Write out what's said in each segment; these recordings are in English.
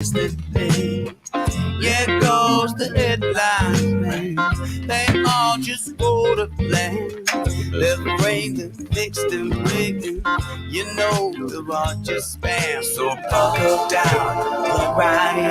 Yeah, it goes the headlines, man. They all just go to plan. There's rain and fixed and rigged. You know they're all just spam. So buckle down, look right in.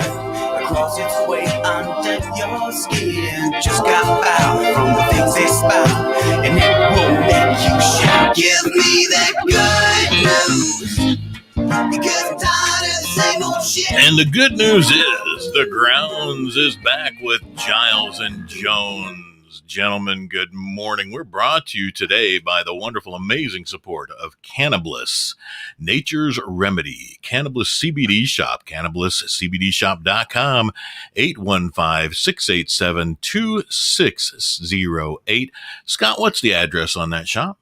Across its way under your skin. Just got found from the things they spout. And it won't make you shout. Give me that good news. Because I'm tired of the same old shit. And the good news is the Grounds is back with Giles and Jones. Gentlemen, good morning. We're brought to you today by the wonderful, amazing support of Cannabis, Nature's Remedy, Cannabis CBD Shop, CannabisCBDShop.com, 815-687-2608. Scott, what's the address on that shop?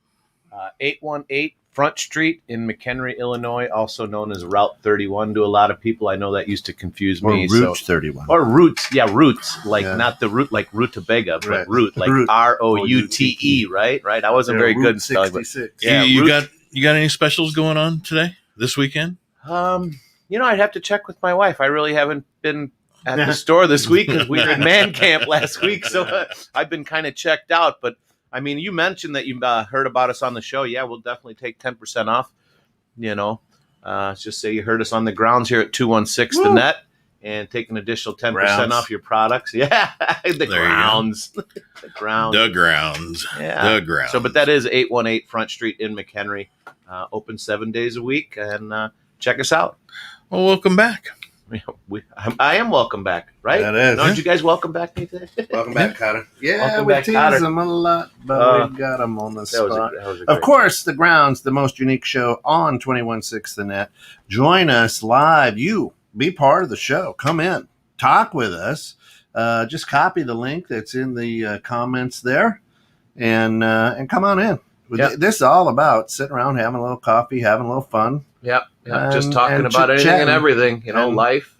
818 Front Street in McHenry, Illinois, also known as Route 31 to a lot of people. I know that used to confuse me. Or Route 31. Or Roots. Yeah, Roots. Not the root like rutabaga, but right. Root, like Route, right? Right. I wasn't very good in spelling. But yeah, you got any specials going on today, this weekend? I'd have to check with my wife. I really haven't been at the store this week because we were in man camp last week. So I've been kind of checked out, but I mean, you mentioned that you heard about us on the show. Yeah, we'll definitely take 10% off. Just say you heard us on the grounds here at 216 The Net and take an additional 10% off your products. Yeah, the grounds. The grounds. The grounds. Yeah. The grounds. So, but that is 818 Front Street in McHenry. Open 7 days a week. And check us out. Well, welcome back. I am welcome back, right? That is. Aren't you guys welcome back me today? Welcome back, Cotter. Yeah, Welcome we back, tease Cotter. them a lot, but we got them on the spot. That was a Of great course, The Grounds, the most unique show on 216 The Net. Join us live. You be part of the show. Come in. Talk with us. Just copy the link that's in the comments there and come on in. Yep. This is all about sitting around, having a little coffee, having a little fun. Yep. Just And- talking and about anything chit-chatting. and everything, life.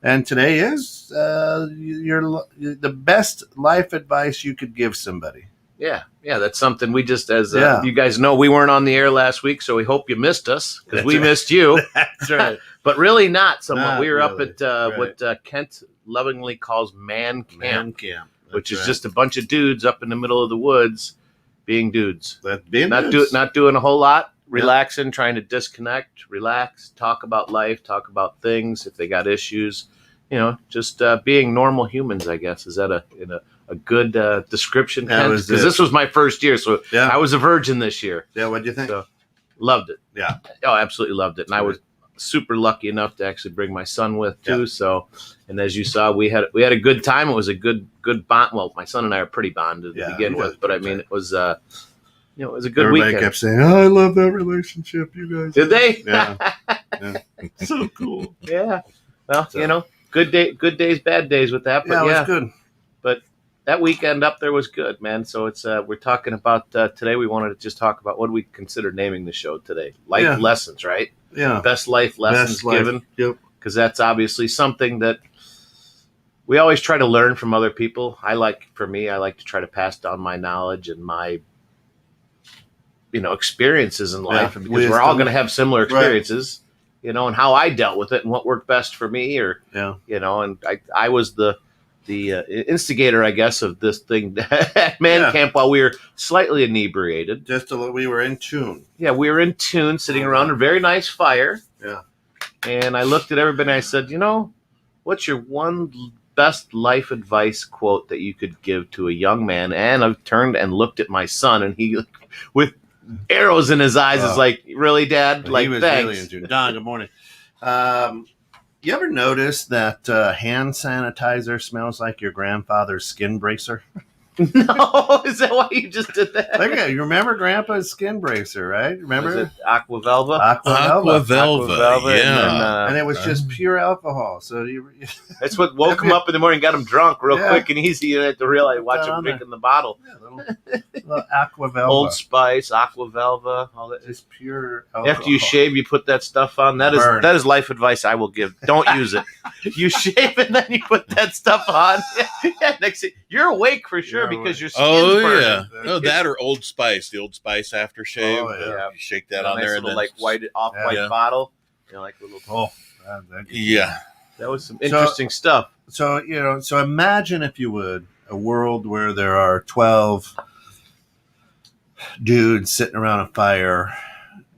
And today is the best life advice you could give somebody. Yeah, that's something we just, as you guys know, we weren't on the air last week, so we hope you missed us because we missed you. That's right. But really not somewhat. Not We were really. up at what Kent lovingly calls man camp, camp. which is just a bunch of dudes up in the middle of the woods being dudes. Not doing a whole lot. Relaxing, trying to disconnect, relax, talk about life, talk about things if they got issues, just being normal humans, I guess. Is that a good description? Because this was my first year, so I was a virgin this year. Yeah, what'd you think? So, loved it. Yeah. Oh, absolutely loved it. And I was super lucky enough to actually bring my son with too. Yeah. So, and as you saw, we had a good time. It was a good bond. Well, my son and I are pretty bonded to begin with, but I mean, it was it was a good Everybody weekend. kept saying, "Oh, I love that relationship, you guys." Did they? Yeah. So cool. Yeah. Well, good days, bad days with that. But it was good. But that weekend up there was good, man. So it's we're talking about today. We wanted to just talk about what do we consider naming the show today? Life lessons, right? Yeah. Best life lessons given. Yep. Because that's obviously something that we always try to learn from other people. I like to try to pass down my knowledge and my experiences in life, because we're all going to have similar experiences, and how I dealt with it and what worked best for me, and I was the instigator, I guess, of this thing at man camp while we were slightly inebriated. Just a little, we were in tune. Yeah, we were in tune, sitting around a very nice fire. Yeah. And I looked at everybody and I said, what's your one best life advice quote that you could give to a young man? And I turned and looked at my son, and he, with arrows in his eyes, is like, really, Dad? Like, he was thanks. really in tune. Don, good morning. You ever notice that hand sanitizer smells like your grandfather's skin bracer? No, is that why you just did that? Okay, you remember Grandpa's skin bracer, right? Remember? Was it Aquavelva? Aquavelva, yeah. And it was just pure alcohol. So that's what woke him up in the morning, got him drunk real quick and easy. You had to realize, watch him drinking the bottle. Yeah, little Aquavelva. Old Spice, Aquavelva, all that. It's pure alcohol. After you shave, you put that stuff on. That is life advice I will give. Don't use it. You shave and then you put that stuff on. Yeah, next thing, you're awake for sure because your skin's burning. Oh, that or Old Spice, the Old Spice aftershave. You shake that on nice there, little, and then white bottle. Like a little. Yeah. That was some interesting stuff. So, so imagine, if you would, a world where there are 12 dudes sitting around a fire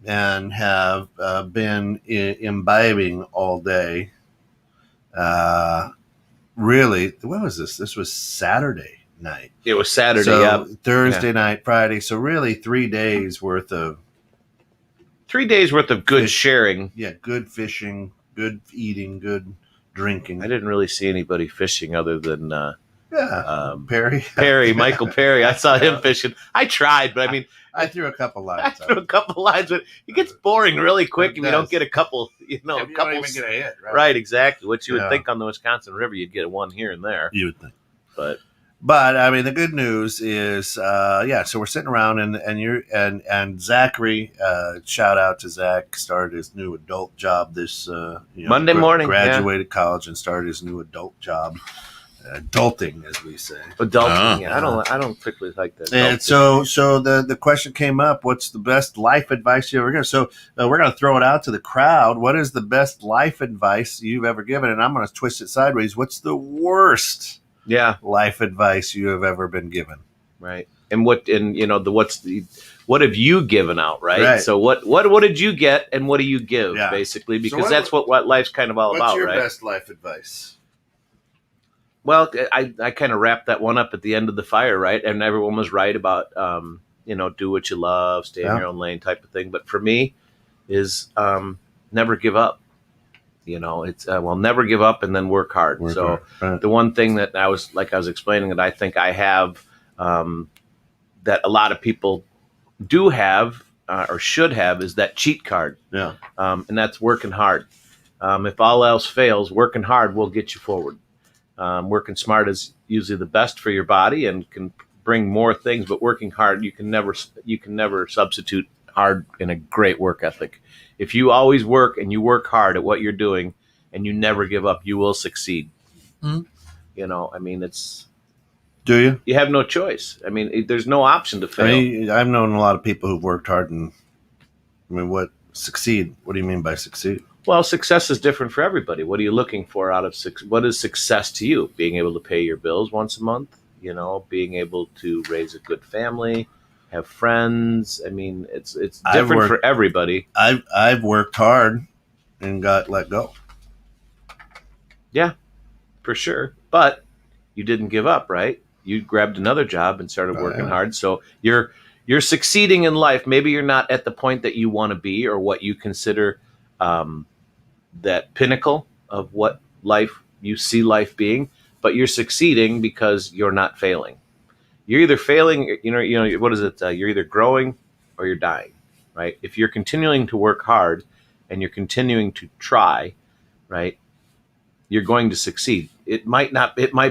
and have been imbibing all day. Really, what was this? This was Saturday night. It was Saturday, so Thursday night, Friday. So really 3 days worth of... 3 days worth of good sharing. Yeah, good fishing, good eating, good drinking. I didn't really see anybody fishing other than Perry. Michael Perry. I saw him fishing. I tried, but I mean, I threw a couple lines. I threw a couple lines, but it gets boring really quick if you don't get a couple. You don't even get a hit, right? Right, exactly. What you would think on the Wisconsin River, you'd get one here and there. You would think, but I mean, the good news is, so we're sitting around, and Zachary, shout out to Zach, started his new adult job this Monday morning. Graduated college and started his new adult job, adulting, as we say. Adulting. I don't particularly like that. And so the question came up: what's the best life advice you ever given? So we're going to throw it out to the crowd. What is the best life advice you've ever given? And I'm going to twist it sideways. What's the worst? Life advice you have ever been given, right? And what have you given out, right? So what did you get, and what do you give, basically? Because that's what life's kind of all about, right? What's your best life advice? Well, I kind of wrapped that one up at the end of the fire, right? And everyone was right about do what you love, stay in your own lane, type of thing. But for me, is never give up. It's never give up and then work hard. The one thing that I was explaining that I think I have that a lot of people do have or should have is that cheat card. And that's working hard. If all else fails, working hard will get you forward. Working smart is usually the best for your body and can bring more things, but working hard, you can never substitute hard in a great work ethic. If you always work and you work hard at what you're doing and you never give up, you will succeed. It's... Do you? You have no choice. There's no option to fail. I've known a lot of people who've worked hard and, what succeed? What do you mean by succeed? Well, success is different for everybody. What are you looking for out of what is success to you? Being able to pay your bills once a month, being able to raise a good family, have friends. It's different for everybody. I've worked hard and got let go. Yeah, for sure. But you didn't give up, right? You grabbed another job and started working hard. So you're succeeding in life. Maybe you're not at the point that you want to be or what you consider that pinnacle of what you see life being, but you're succeeding because you're not failing. You're either failing, what is it? You're either growing or you're dying, right? If you're continuing to work hard and you're continuing to try, right, you're going to succeed. It might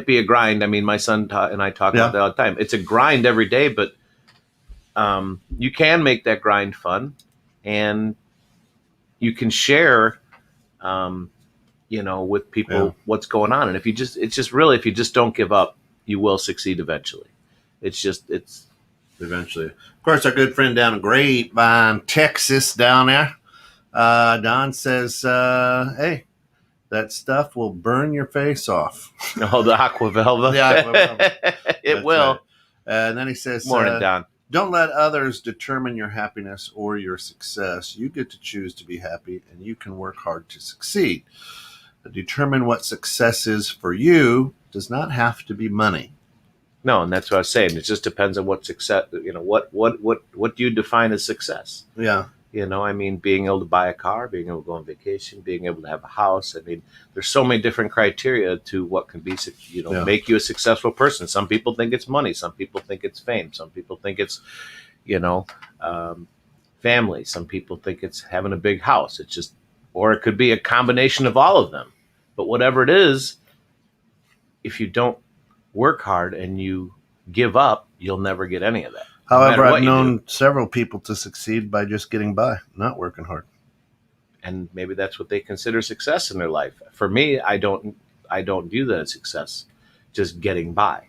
be a grind. My son and I talk about that all the time. It's a grind every day, but you can make that grind fun, and you can share, with people what's going on. And if you just don't give up, you will succeed eventually. It's eventually. Of course, our good friend down in Grapevine, Texas, down there, Don says, hey, that stuff will burn your face off. Oh, the Aquavelva. The Aquavelva. It will. Right. And then he says, morning, Don. Don't let others determine your happiness or your success. You get to choose to be happy, and you can work hard to succeed. To determine what success is for you does not have to be money. No, and that's what I was saying. It just depends on what success. What do you define as success? Yeah. Being able to buy a car, being able to go on vacation, being able to have a house. There's so many different criteria to what can be, make you a successful person. Some people think it's money. Some people think it's fame. Some people think it's, family. Some people think it's having a big house. It's just, or it could be a combination of all of them. But whatever it is, if you don't work hard and you give up, you'll never get any of that. However, I've known several people to succeed by just getting by, not working hard. And maybe that's what they consider success in their life. For me, I don't view that as success, just getting by.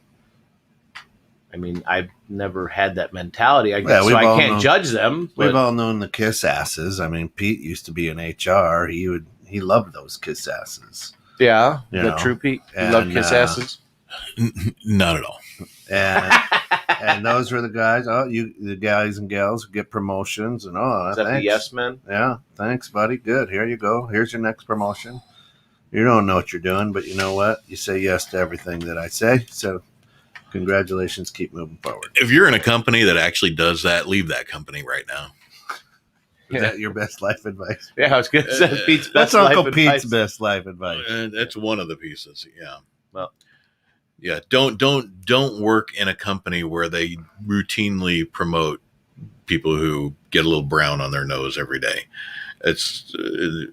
I've never had that mentality. I guess, so I can't judge them. We've all known the kiss asses. Pete used to be in HR. He loved those kiss asses. Yeah, You the know, true Pete. You and, love kiss asses. Not at all. And those were the guys. Oh, the guys and gals who get promotions and Is that the thanks. yes men? Yeah, thanks, buddy. Good. Here you go. Here's your next promotion. You don't know what you're doing, but you know what? You say yes to everything that I say. So, congratulations. Keep moving forward. If you're in a company that actually does that, leave that company right now. Is that your best life advice? Yeah, I was going to say Pete's best That's life Uncle advice. Pete's best life advice. That's one of the pieces. Yeah. Well, Yeah. Don't work in a company where they routinely promote people who get a little brown on their nose every day. It's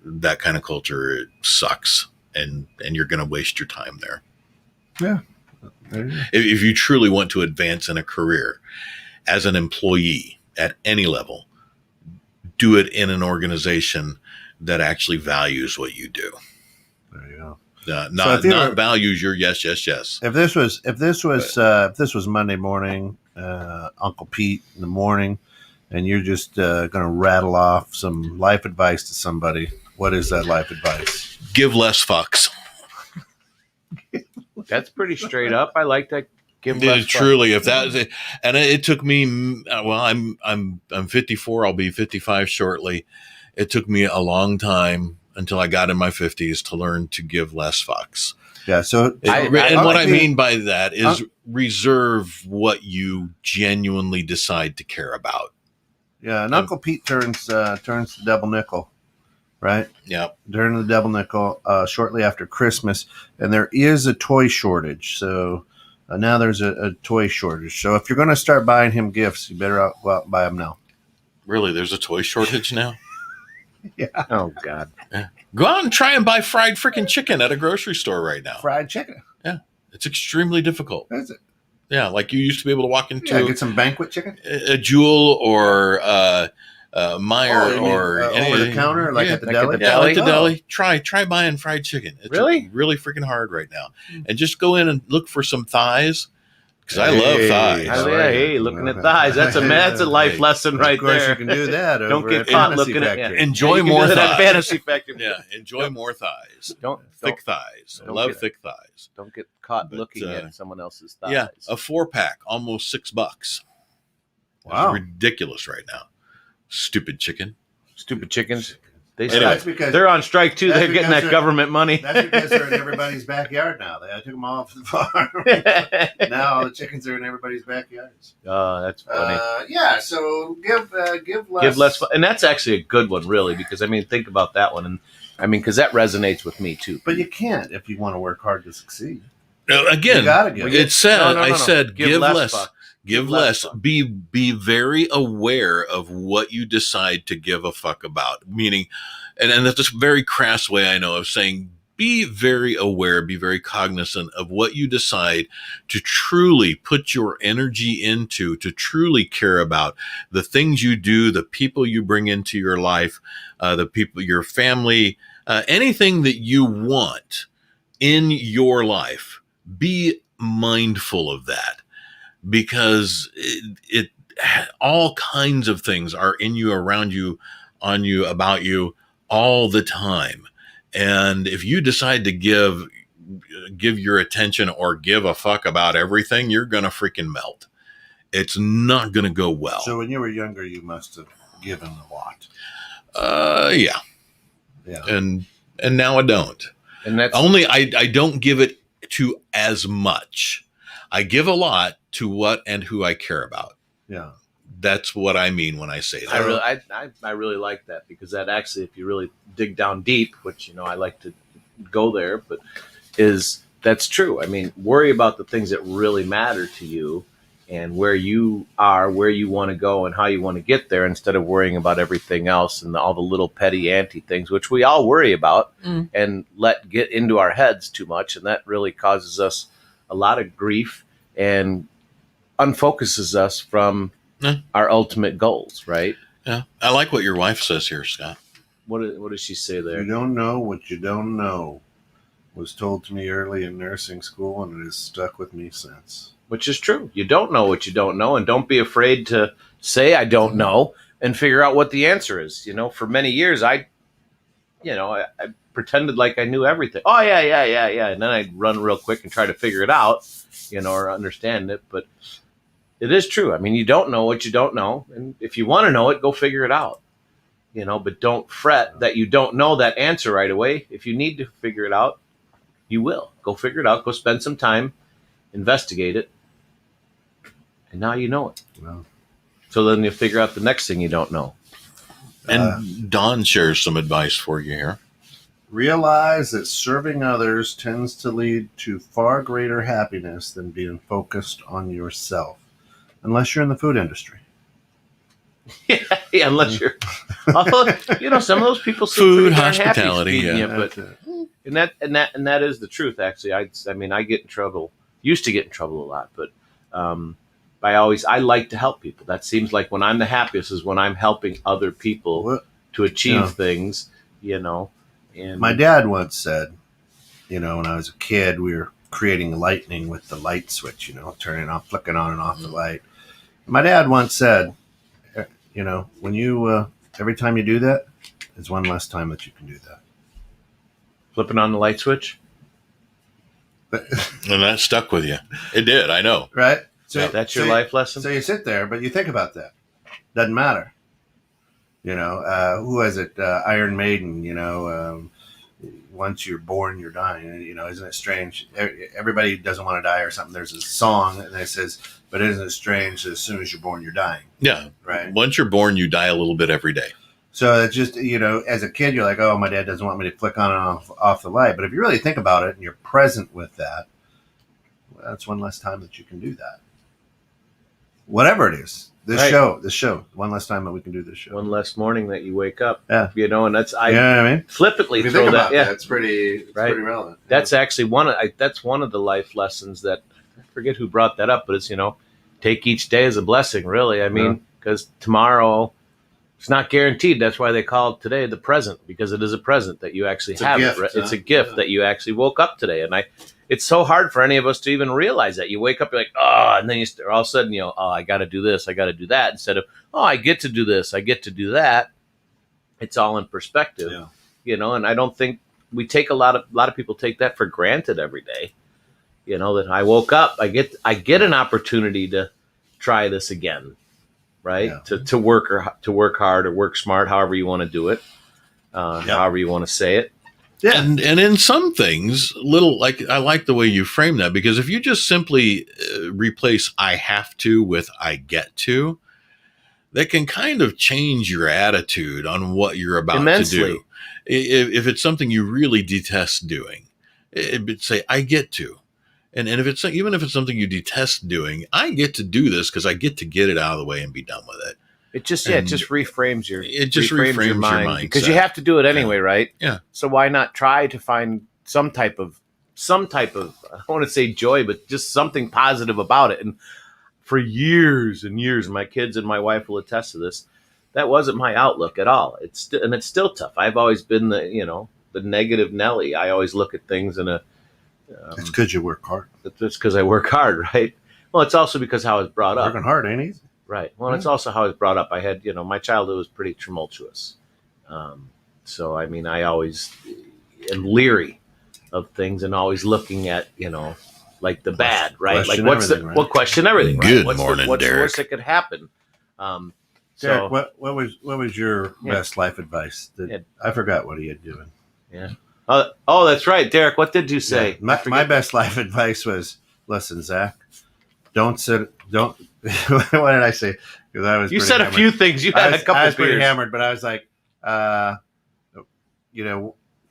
that kind of culture. It sucks, and you're going to waste your time there. Yeah. If you truly want to advance in a career as an employee at any level, do it in an organization that actually values what you do. There you go. Not values your yes. If this was Monday morning, Uncle Pete in the morning, and you're just going to rattle off some life advice to somebody, what is that life advice? Give less fucks. that's pretty straight up. I like that. Give less fuck. Truly, if that was it, and it took me. Well, I'm 54. I'll be 55 shortly. It took me a long time until I got in my 50s to learn to give less fucks. Yeah. So, what I mean by that is reserve what you genuinely decide to care about. Yeah, and Uncle Pete turns the double nickel, right? Yeah. During the double nickel, shortly after Christmas, and there is a toy shortage. So now there's a toy shortage. So if you're going to start buying him gifts, you better go out and buy them now. Really, there's a toy shortage now? Yeah. Oh God. Yeah. Go out and try and buy fried freaking chicken at a grocery store right now. Fried chicken. Yeah. It's extremely difficult. Is it? Yeah, like you used to be able to walk into get some banquet chicken. a Jewel or Meyer or over the counter, like at the deli. Yeah, like the deli. Try buying fried chicken. It's really freaking hard right now. And just go in and look for some thighs, because I love thighs. Hey, looking at thighs. That's a life lesson right there. Of course, you can do that. Don't get caught looking at Factory. Enjoy more thighs. That fantasy factory. Yeah, enjoy more thighs. Thick thighs. don't Love get- thick thighs. Don't get caught looking at someone else's thighs. Yeah, a 4-pack, almost $6. Wow. It's ridiculous right now. Stupid chicken. Stupid chickens. Anyway, That's because They're on strike too. that's They're getting because that government money. that's because they're in everybody's backyard now. I took them off the farm. Now all the chickens are in everybody's backyards. Oh, that's funny. Yeah. So give less. Give less, and that's actually a good one, really, because I mean, think about that one, and I mean, because that resonates with me too. But you can't if you want to work hard to succeed. Again, You gotta give. it said, No. I said, give less. fuck. Give less. Be very aware of what you decide to give a fuck about. Meaning, and that's a very crass way I know of saying, be very aware, be very cognizant of what you decide to truly put your energy into, to truly care about, the things you do, the people you bring into your life, the people, your family, anything that you want in your life. Be mindful of that, because it all kinds of things are in you, around you, on you, about you all the time. And if you decide to give your attention or give a fuck about everything, you're going to freaking melt. It's not going to go well. So when you were younger, you must have given a lot. Yeah. And now I don't. And that's Only I don't give it to as much. I give a lot to what and who I care about. Yeah. That's what I mean when I say that. I really like that, because that actually, if you really dig down deep, which I like to go there, but that's true. I mean, worry about the things that really matter to you, and where you are, where you want to go, and how you want to get there, instead of worrying about everything else and all the little petty anti things, which we all worry about and let get into our heads too much, and that really causes us a lot of grief and unfocuses us from our ultimate goals, right? Yeah. I like what your wife says here, Scott. What does she say there? You don't know what you don't know was told to me early in nursing school, and it has stuck with me since. Which is true. You don't know what you don't know, and don't be afraid to say I don't know and figure out what the answer is. For many years I I pretended like I knew everything. Oh yeah. And then I'd run real quick and try to figure it out, or understand it. But it is true. I mean, you don't know what you don't know. And if you want to know it, go figure it out, but don't fret that you don't know that answer right away. If you need to figure it out, you will. Go figure it out. Go spend some time, investigate it. And now you know it. Well, so then you figure out the next thing you don't know. And Don shares some advice for you here. Realize that serving others tends to lead to far greater happiness than being focused on yourself, unless you're in the food industry. Yeah, unless you're, although, some of those people seem Food, pretty darn hospitality, happy yeah. but and that is the truth. Actually, I mean, I get in trouble. Used to get in trouble a lot, but I like to help people. That seems like when I'm the happiest is when I'm helping other people to achieve things. And my dad once said, when I was a kid, we were creating lightning with the light switch, turning off, flicking on and off the light. My dad once said, when you, every time you do that, it's one less time that you can do that. Flipping on the light switch? And that stuck with you. It did, I know. Right? So that's your life lesson? So you sit there, but you think about that. Doesn't matter. Who is it? Iron Maiden, once you're born, you're dying. Isn't it strange? Everybody doesn't want to die or something. There's a song and it says, but isn't it strange that as soon as you're born, you're dying? Yeah. Right. Once you're born, you die a little bit every day. So it's just, as a kid, you're like, oh, my dad doesn't want me to flick on and off the light. But if you really think about it and you're present with that, well, that's one less time that you can do that. Whatever it is. This show, one less time that we can do this show. One less morning that you wake up. Yeah. And that's, you know what I mean? Flippantly If you throw think that. about Yeah. that, it's pretty relevant. That's actually that's one of the life lessons that, I forget who brought that up, but it's, take each day as a blessing, really. I mean, because tomorrow, it's not guaranteed. That's why they call it today the present, because it is a present that you actually have. It's a gift that you actually woke up today. And it's so hard for any of us to even realize that. You wake up, you're like, oh, and then all of a sudden, oh, I got to do this, I got to do that, instead of, oh, I get to do this, I get to do that. It's all in perspective, and I don't think we take a lot of people take that for granted every day. That I woke up, I get an opportunity to try this again, right? Yeah. To work hard or work smart, however you want to do it, however you want to say it. Yeah. And in some things, I like the way you frame that, because if you just simply replace I have to with I get to, that can kind of change your attitude on what you're about to do. If it's something you really detest doing, say I get to. And if it's something you detest doing, I get to do this because I get to get it out of the way and be done with it. It just reframes your your mind, because you have to do it anyway, right? Yeah. So why not try to find some type of I don't want to say joy, but just something positive about it. And for years and years, my kids and my wife will attest to this, that wasn't my outlook at all. It's still tough. I've always been the negative Nelly. I always look at things in a. It's because you work hard. It's because I work hard, right? Well, it's also because how I was brought up. Working hard ain't easy. Right. Well, it's also how I was brought up. I had, my childhood was pretty tumultuous. So, I mean, I always am leery of things and always looking at, like the bad, right? Question Like question everything, right? Good What's morning, what's Derek. the worst that could happen? Derek, what was your best life advice? I forgot what he had given. Yeah. Oh, that's right, Derek. What did you say? Yeah. My best life advice was, listen, Zach, don't. What did I say? Because I was. You said hammered. A few things. You had a couple. I was pretty beers. hammered, but I was like,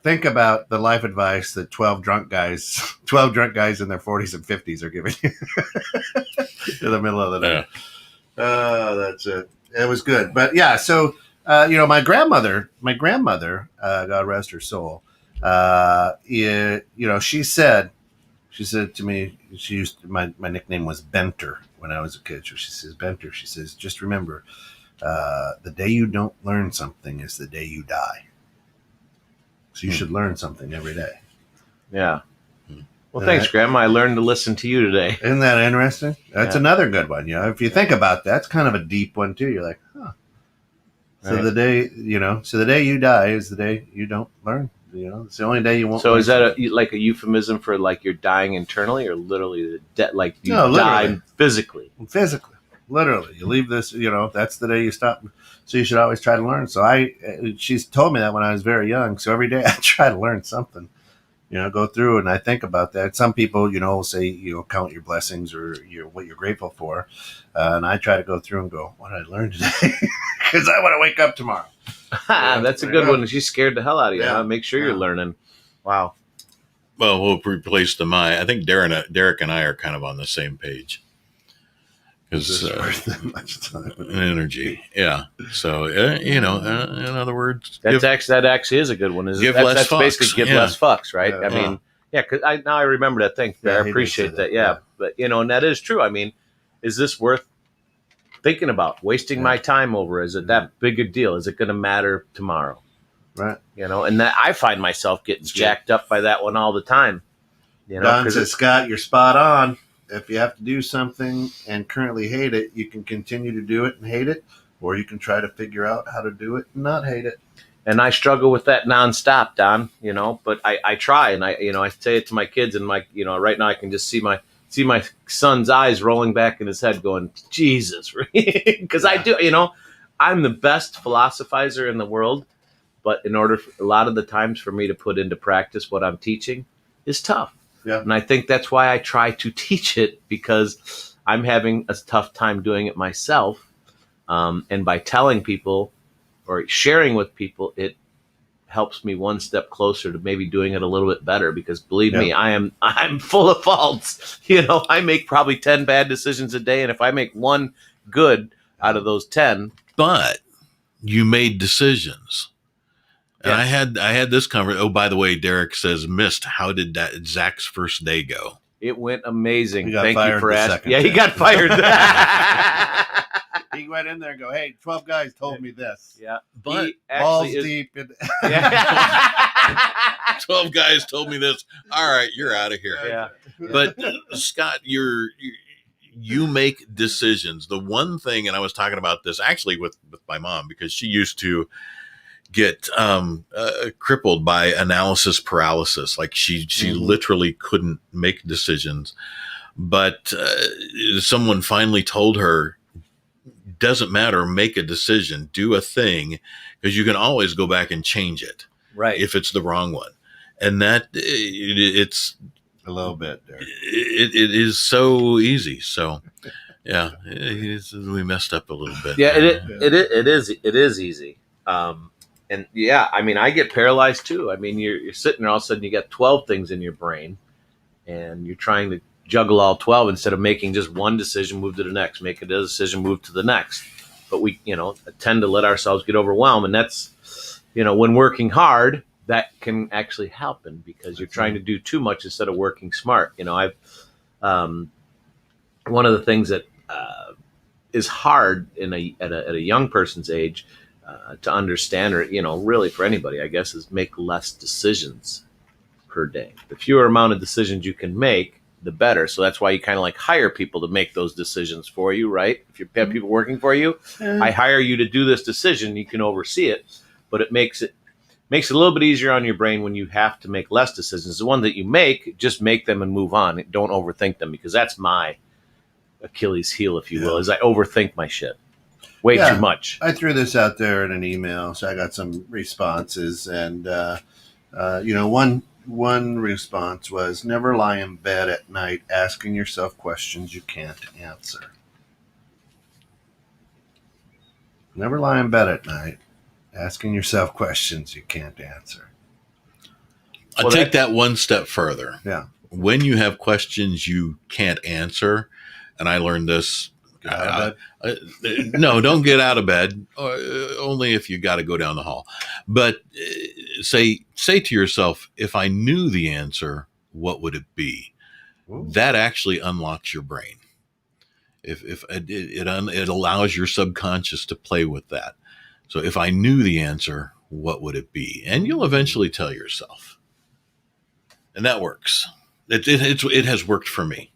think about the life advice that 12 drunk guys in their 40s and 50s are giving you in the middle of the night. Yeah. Oh, that's it. It was good, but yeah. So, my grandmother, God rest her soul. She said to me, my nickname was Benter when I was a kid. So she says, Benter, she says, just remember, the day you don't learn something is the day you die. So you should learn something every day. Yeah. Well, thanks, Grandma. I learned to listen to you today. Isn't that interesting? That's another good one. If you think about that, it's kind of a deep one too. You're like, huh. So Right. the day, the day you die is the day you don't learn. It's the only day you won't. So learn is that something. like a euphemism for like you're dying internally, or literally like you No, die literally. physically? Physically, literally, you leave this. That's the day you stop. So you should always try to learn. So she's told me that when I was very young. So every day I try to learn something. Go through and I think about that. Some people, will say, count your blessings or what you're grateful for. And I try to go through and go, what did I learn today? Because I want to wake up tomorrow. That's a good one. She scared the hell out of you. Yeah. Huh? Make sure you're learning. Wow. Well, we'll replace the my. I think Derek and I are kind of on the same page. Is Because this worth that much time? energy, yeah. So in other words, That actually is a good one. Give less that's fucks. basically give Yeah. less fucks, right? Yeah. I mean, because now I remember that thing. Yeah, I he did appreciate say that. that, Yeah. yeah. But and that is true. I mean, is this worth thinking about? Wasting my time over? Is it that big a deal? Is it going to matter tomorrow? Right. And that I find myself getting jacked up by that one all the time. Don says, Scott, you're spot on. If you have to do something and currently hate it, you can continue to do it and hate it, or you can try to figure out how to do it and not hate it. And I struggle with that nonstop, Don. But I try, and I say it to my kids, and right now I can just see my son's eyes rolling back in his head, going, Jesus, because I do. I'm the best philosophizer in the world, but in order a lot of the times for me to put into practice what I'm teaching is tough. Yeah. And I think that's why I try to teach it, because I'm having a tough time doing it myself. And by telling people or sharing with people, it helps me one step closer to maybe doing it a little bit better, because believe me, I'm full of faults. I make probably 10 bad decisions a day. And if I make one good out of those 10, but you made decisions. And Yes. I had this conversation. Oh, by the way, Derek says missed. How did that Zach's first day go? it went amazing. He got Thank fired you for the asking. second Yeah, he day. got fired. He went in there and go, hey, 12 guys told me this. Yeah, But he Balls actually is. deep. In- Yeah. 12 guys told me this. All right, you're out of here. Yeah. But Scott, you make decisions. The one thing, and I was talking about this actually with my mom, because she used to get crippled by analysis paralysis. Like she literally couldn't make decisions. But someone finally told her, doesn't matter, make a decision, do a thing, because you can always go back and change it Right. if it's the wrong one. And that it's a little bit there. it is so easy. So yeah, we messed up a little bit. Yeah, it is easy. And yeah, I mean, I get paralyzed too. I mean, you're sitting there, all of a sudden you got 12 things in your brain, and you're trying to juggle all 12 instead of making just one decision, move to the next, make a decision, move to the next. But we, tend to let ourselves get overwhelmed. And that's, when working hard, that can actually happen, because you're trying to do too much instead of working smart. I've, one of the things that is hard at a young person's age to understand, or, really for anybody, I guess, is make less decisions per day. The fewer amount of decisions you can make, the better. So that's why you kind of like hire people to make those decisions for you, right? If you have people working for you, I hire you to do this decision. You can oversee it, but it makes it a little bit easier on your brain when you have to make less decisions. The one that you make, just make them and move on. Don't overthink them, because that's my Achilles heel, if you will, is I overthink my shit way too much. I threw this out there in an email, so I got some responses, and one response was, never lie in bed at night asking yourself questions you can't answer. Never lie in bed at night asking yourself questions you can't answer. I'll take that one step further. Yeah. When you have questions you can't answer, and I learned this. Get out of bed? No, don't get out of bed. Only if you got to go down the hall. But say to yourself, if I knew the answer, what would it be? Ooh. That actually unlocks your brain. If it allows your subconscious to play with that. So if I knew the answer, what would it be? And you'll eventually tell yourself. And that works. It has worked for me.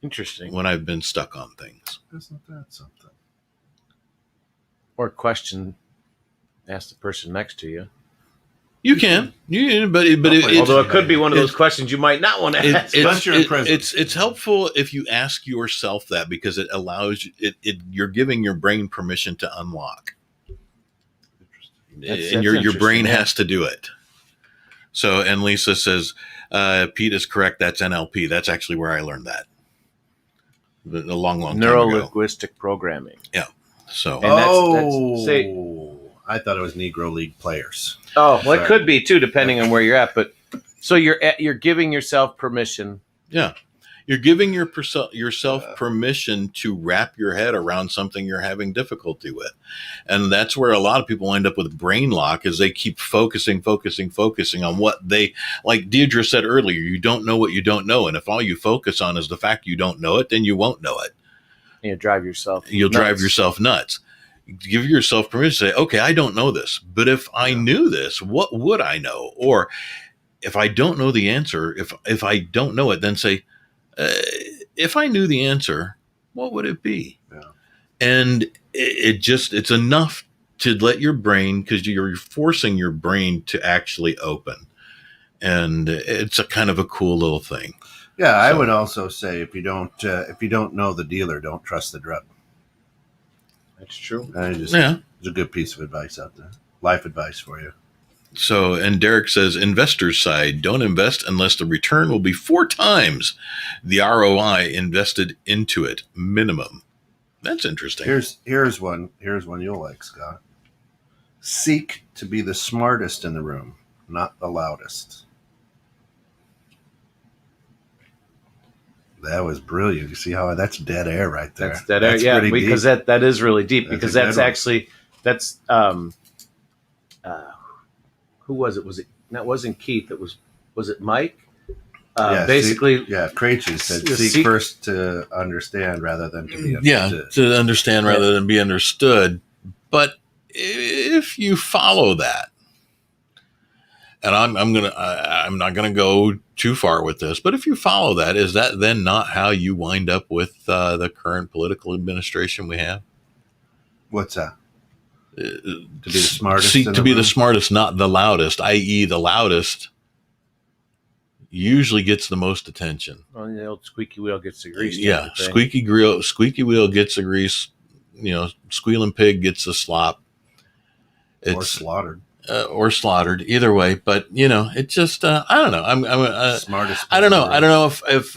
Interesting. When I've been stuck on things. Isn't that something? Or question Ask the person next to you. You can, but Although it could be one of those questions you might not want to ask. It's helpful if you ask yourself that, because it allows you're giving your brain permission to unlock. That's your brain has to do it. So, and Lisa says, Pete is correct. That's NLP. That's actually where I learned that. A long time ago. Neuro-linguistic programming. Yeah. So. And I thought it was Negro League players. Oh, well, it could be too, depending on where you're at. But so you're giving yourself permission. Yeah. You're giving yourself permission to wrap your head around something you're having difficulty with. And that's where a lot of people end up with brain lock, is they keep focusing on what they, like Deirdre said earlier, you don't know what you don't know. And if all you focus on is the fact you don't know it, then you won't know it. And you'll drive yourself nuts. Give yourself permission to say, okay, I don't know this, but if I knew this, what would I know? Or if I don't know the answer, if I don't know it, then say, if I knew the answer, what would it be? Yeah. And it's enough to let your brain, because you're forcing your brain to actually open. And it's a kind of a cool little thing. Yeah, I would also say if you don't know the dealer, don't trust the drug. That's true. It's a good piece of advice out there. Life advice for you. So, and Derek says, investor's side, don't invest unless the return will be 4 times the ROI invested into it, minimum. That's interesting. Here's one you'll like, Scott. Seek to be the smartest in the room, not the loudest. That was brilliant. You see how that's dead air right there. That's dead air, yeah, because that is really deep. Because that's who was it? That wasn't Keith. Was it Mike? Basically, Krejci said, seek first to understand rather than to be understood. Yeah, to understand rather than be understood. But if you follow that, and I'm not gonna go too far with this, but if you follow that, is that then not how you wind up with the current political administration we have? What's that? To be the smartest. Seek to be the smartest, not the loudest, i.e. the loudest usually gets the most attention. Well, the old squeaky wheel gets the grease. Yeah, squeaky wheel gets the grease. Squealing pig gets the slop. Or slaughtered. Either way, but it just I don't know. I'm smartest. I don't know. I don't know if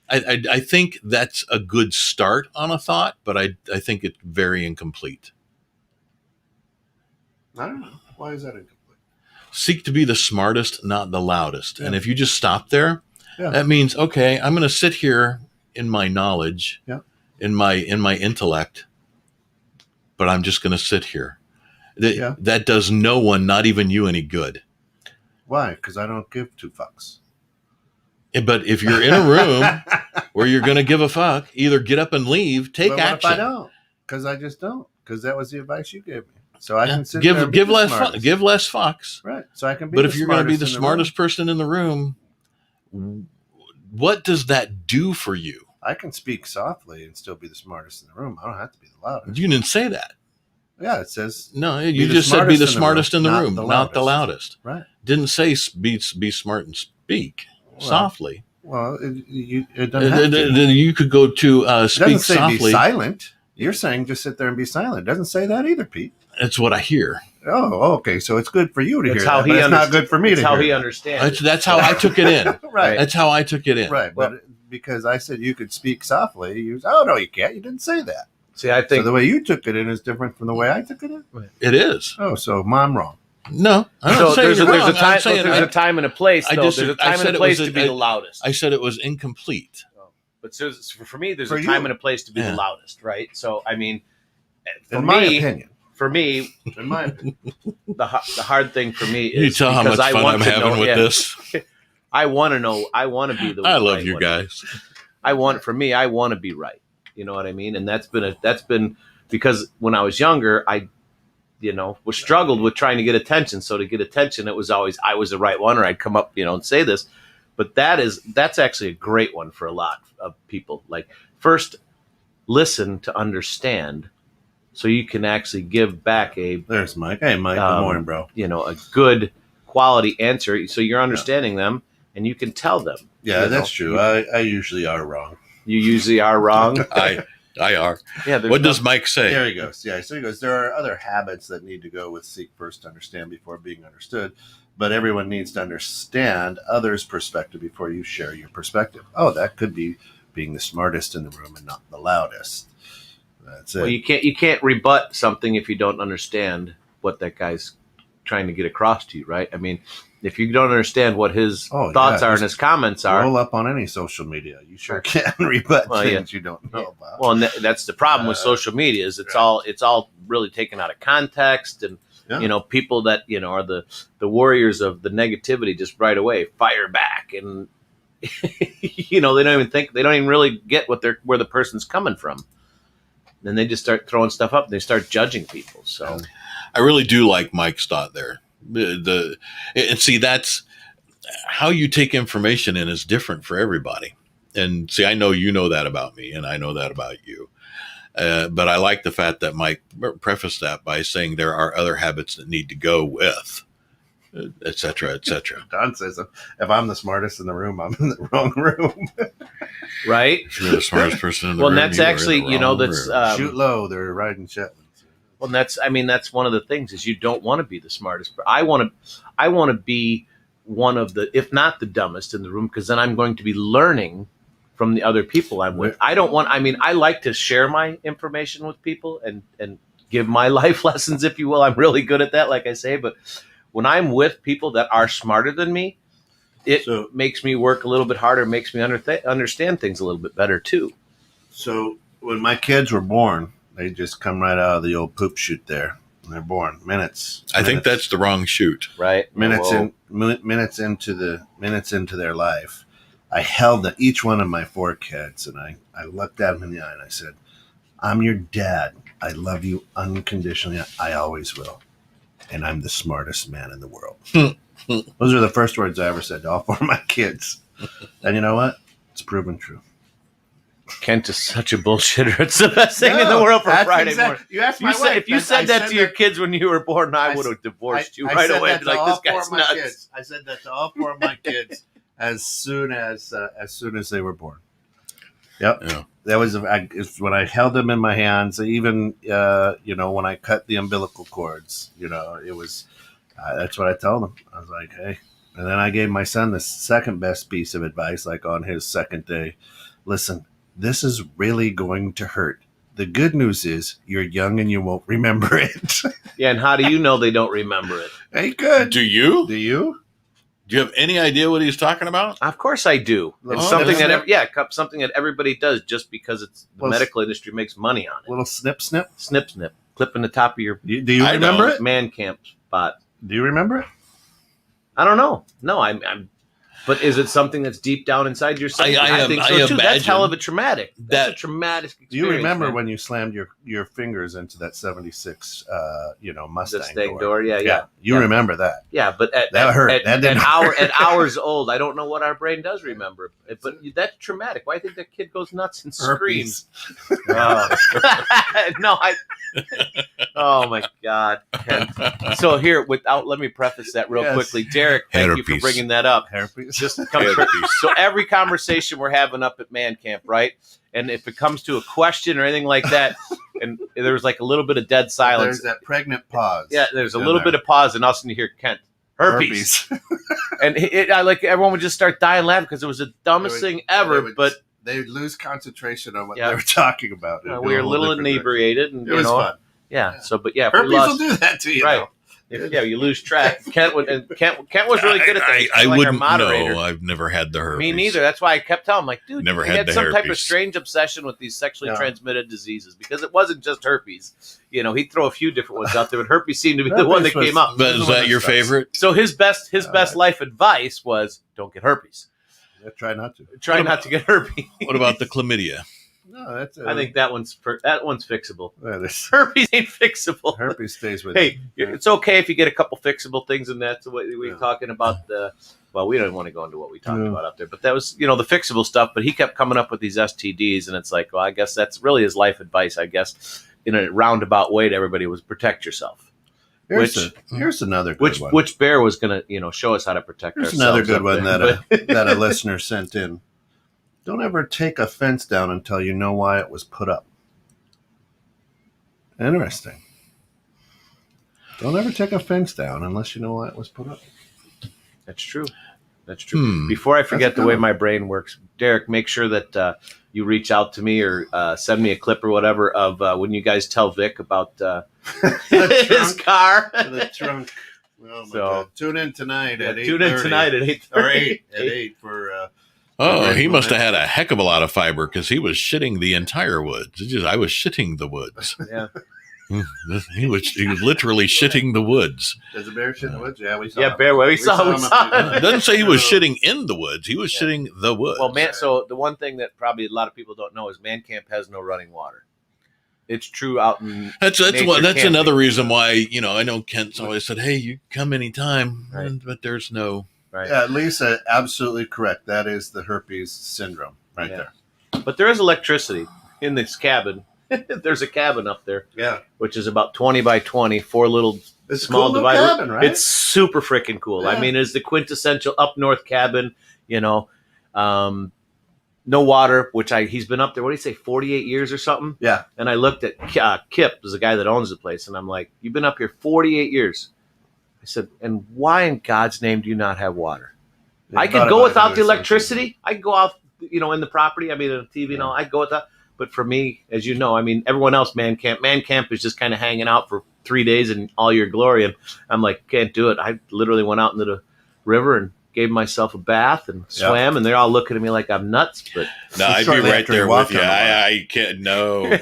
I think that's a good start on a thought, but I think it's very incomplete. I don't know. Why is that incomplete? Seek to be the smartest, not the loudest. Yeah. And if you just stop there, that means, okay, I'm going to sit here in my knowledge, in my intellect, but I'm just going to sit here. That does no one, not even you, any good. Why? Because I don't give 2 fucks. But if you're in a room where you're going to give a fuck, either get up and leave, take action. What if I don't? Because I just don't. Because that was the advice you gave me. So I can sit give there and give be less give less fucks. Right. So I can be. But if you're going to be the smartest person in the room, what does that do for you? I can speak softly and still be the smartest in the room. I don't have to be the loudest. You didn't say that. Yeah, it says no. You just said be the smartest in the room, not the loudest. Right. Didn't say be smart and speak softly. Well, it doesn't have to. You could go to speak it doesn't say softly. Be silent. You're saying just sit there and be silent. It doesn't say that either, Pete. That's what I hear. Oh, okay. So it's good for you to hear that, but it's not good for me to hear. That's how he understands. That's how I took it in. Right. That's how I took it in. Right. But because I said you could speak softly, no, you can't. You didn't say that. See, I think so the way you took it in is different from the way I took it in. It is. Oh, so I'm wrong. No, I don't say there's you're wrong. There's a time and a place. There's a time and a place to be the loudest. I said it was incomplete. But for me, there's a time and a place to be the loudest, right? So, I mean, in my opinion, the hard thing for me is you tell how much fun I'm having with this. I want to know. I want to be the. I love you guys. I want to be right. You know what I mean? And that's been because when I was younger, I was struggled with trying to get attention. So to get attention, it was always I was the right one, or I'd come up, and say this. But that's actually a great one for a lot of people. Like, first, listen to understand, so you can actually give back There's Mike. Hey, Mike. Good morning, bro. a good quality answer. So you're understanding them, and you can tell them. Yeah, that's true. I usually are wrong. You usually are wrong. I are. Yeah. What does Mike say? There he goes. Yeah, so he goes, there are other habits that need to go with seek first to understand before being understood, but everyone needs to understand others' perspective before you share your perspective. Oh, that could be being the smartest in the room and not the loudest. That's it. Well, you can't rebut something if you don't understand what that guy's trying to get across to you, right? I mean, if you don't understand what his thoughts are and his comments are, roll up on any social media. You sure can rebut things you don't know about. Well, and that's the problem with social media is it's all really taken out of context, and people that are the warriors of the negativity just right away fire back, and they don't even really get where the person's coming from. Then they just start throwing stuff up and they start judging people. So I really do like Mike's thought there. And see, that's how you take information in is different for everybody. And see, I know you know that about me, and I know that about you. But I like the fact that Mike prefaced that by saying there are other habits that need to go with, et cetera, et cetera. Don says, if I'm the smartest in the room, I'm in the wrong room. Right? If you're the smartest person in the room. Well, that's actually, that's shoot low. They're riding Shetlands. Well, that's one of the things is you don't want to be the smartest. I want to be one of the, if not the dumbest in the room, because then I'm going to be learning from the other people I'm with. I like to share my information with people and give my life lessons, if you will. I'm really good at that, like I say. But when I'm with people that are smarter than me, it makes me work a little bit harder, makes me understand things a little bit better too. So when my kids were born, they just come right out of the old poop chute there. And they're born minutes. I think that's the wrong chute. Right. Minutes into their life. I held each one of my 4 kids, and I looked at them in the eye and I said, I'm your dad. I love you unconditionally. I always will. And I'm the smartest man in the world. Those are the first words I ever said to all 4 of my kids. And you know what? It's proven true. Kent is such a bullshitter. It's the best thing in the world for Friday morning. You asked my wife. If you said that to your kids when you were born, I would have divorced you right away. I'd be like, this guy's nuts. Kids. I said that to all 4 of my kids as soon as they were born. Yep. Yeah. That was when I held them in my hands. Even when I cut the umbilical cords, it was. That's what I told them. I was like, hey. And then I gave my son the second best piece of advice, like on his second day. Listen, this is really going to hurt. The good news is you're young and you won't remember it. Yeah, and how do you know they don't remember it? Hey, good. Do you? Do you? Do you have any idea what he's talking about? Of course I do. It's something that everybody does just because the medical industry makes money on it. Little snip, snip? Snip, snip. Clipping the top of your do you remember it? Man camp spot. Do you remember it? I don't know. No, I'm. But is it something that's deep down inside your psyche? I think so too. That's hell of a traumatic. That's a traumatic experience. Do you remember when you slammed your fingers into that 76, Mustang door? Yeah. You remember that? Yeah, but that hurt. At hours old, I don't know what our brain does remember. But that's traumatic. Why do you think that kid goes nuts and screams? Oh my God. So here, let me preface that real quickly. Derek, thank you for bringing that up. So every conversation we're having up at Man Camp, right? And if it comes to a question or anything like that, and there's like a little bit of dead silence. There's that pregnant pause. Yeah, there's a little bit of pause, and all of a sudden you hear Kent, herpes. And everyone would just start dying laughing because it was the dumbest thing ever. But they would lose concentration on what they were talking about. We were a little inebriated, and it was fun. Yeah. So, but yeah, herpes will do that to you, right? Yeah, you lose track. Kent was really good at that. I wouldn't know. I've never had the herpes. Me neither. That's why I kept telling him, like, dude, never he had some type of strange obsession with these sexually transmitted diseases because it wasn't just herpes. He'd throw a few different ones out there, but herpes seemed to be the one that came up. But is that your favorite? So his best life advice was don't get herpes. Yeah, try not to. Try not to get herpes. What about the chlamydia? No, I think that one's fixable. Herpes ain't fixable. Herpes stays with you. It's okay if you get a couple fixable things, and that's what we're talking about. We don't want to go into what we talked about up there, but that was the fixable stuff. But he kept coming up with these STDs, and it's like, well, I guess that's really his life advice. I guess in a roundabout way to everybody was protect yourself. Here's another good one. Which Bear was going to, show us how to protect Here's ourselves. another good one that a listener sent in. Don't ever take a fence down until you know why it was put up. Interesting. Don't ever take a fence down unless you know why it was put up. That's true. That's true. Before I forget the way my brain works, Derek, make sure that you reach out to me or send me a clip or whatever of when you guys tell Vic about his car. The trunk. Oh my God. Tune in tonight at 8:30. Tune in tonight at 8:30. Or 8 for... he must have had a heck of a lot of fiber because he was shitting the entire woods. I was shitting the woods. Yeah. He was literally shitting the woods. Does a bear shit in the woods? Yeah, we saw. Yeah, Bear. We saw. It doesn't say he was shitting in the woods. He was shitting the woods. Well, so the one thing that probably a lot of people don't know is Man Camp has no running water. It's true out in that's another reason why I know Kent's always said, "Hey, you come anytime," right. But there's no. Right. Yeah, Lisa, absolutely correct. That is the herpes syndrome right there. But there is electricity in this cabin. There's a cabin up there. Yeah. Which is about 20 by 20, 4 little small dividers. Cabin, right? It's super freaking cool. Yeah. I mean, it's the quintessential up north cabin, no water, which he's been up there, what do you say, 48 years or something? Yeah. And I looked at Kip, is the guy that owns the place, and I'm like, you've been up here 48 years. I said, and why in God's name do you not have water? Yeah, I could go without the electricity. I could go out, in the property. I mean, on the TV and all. I go without. But for me, as you know, I mean, everyone else, Man Camp is just kind of hanging out for 3 days in all your glory. And I'm like, can't do it. I literally went out into the river and gave myself a bath and swam. And they're all looking at me like I'm nuts. But no, I'd be right there with you. I can't. No.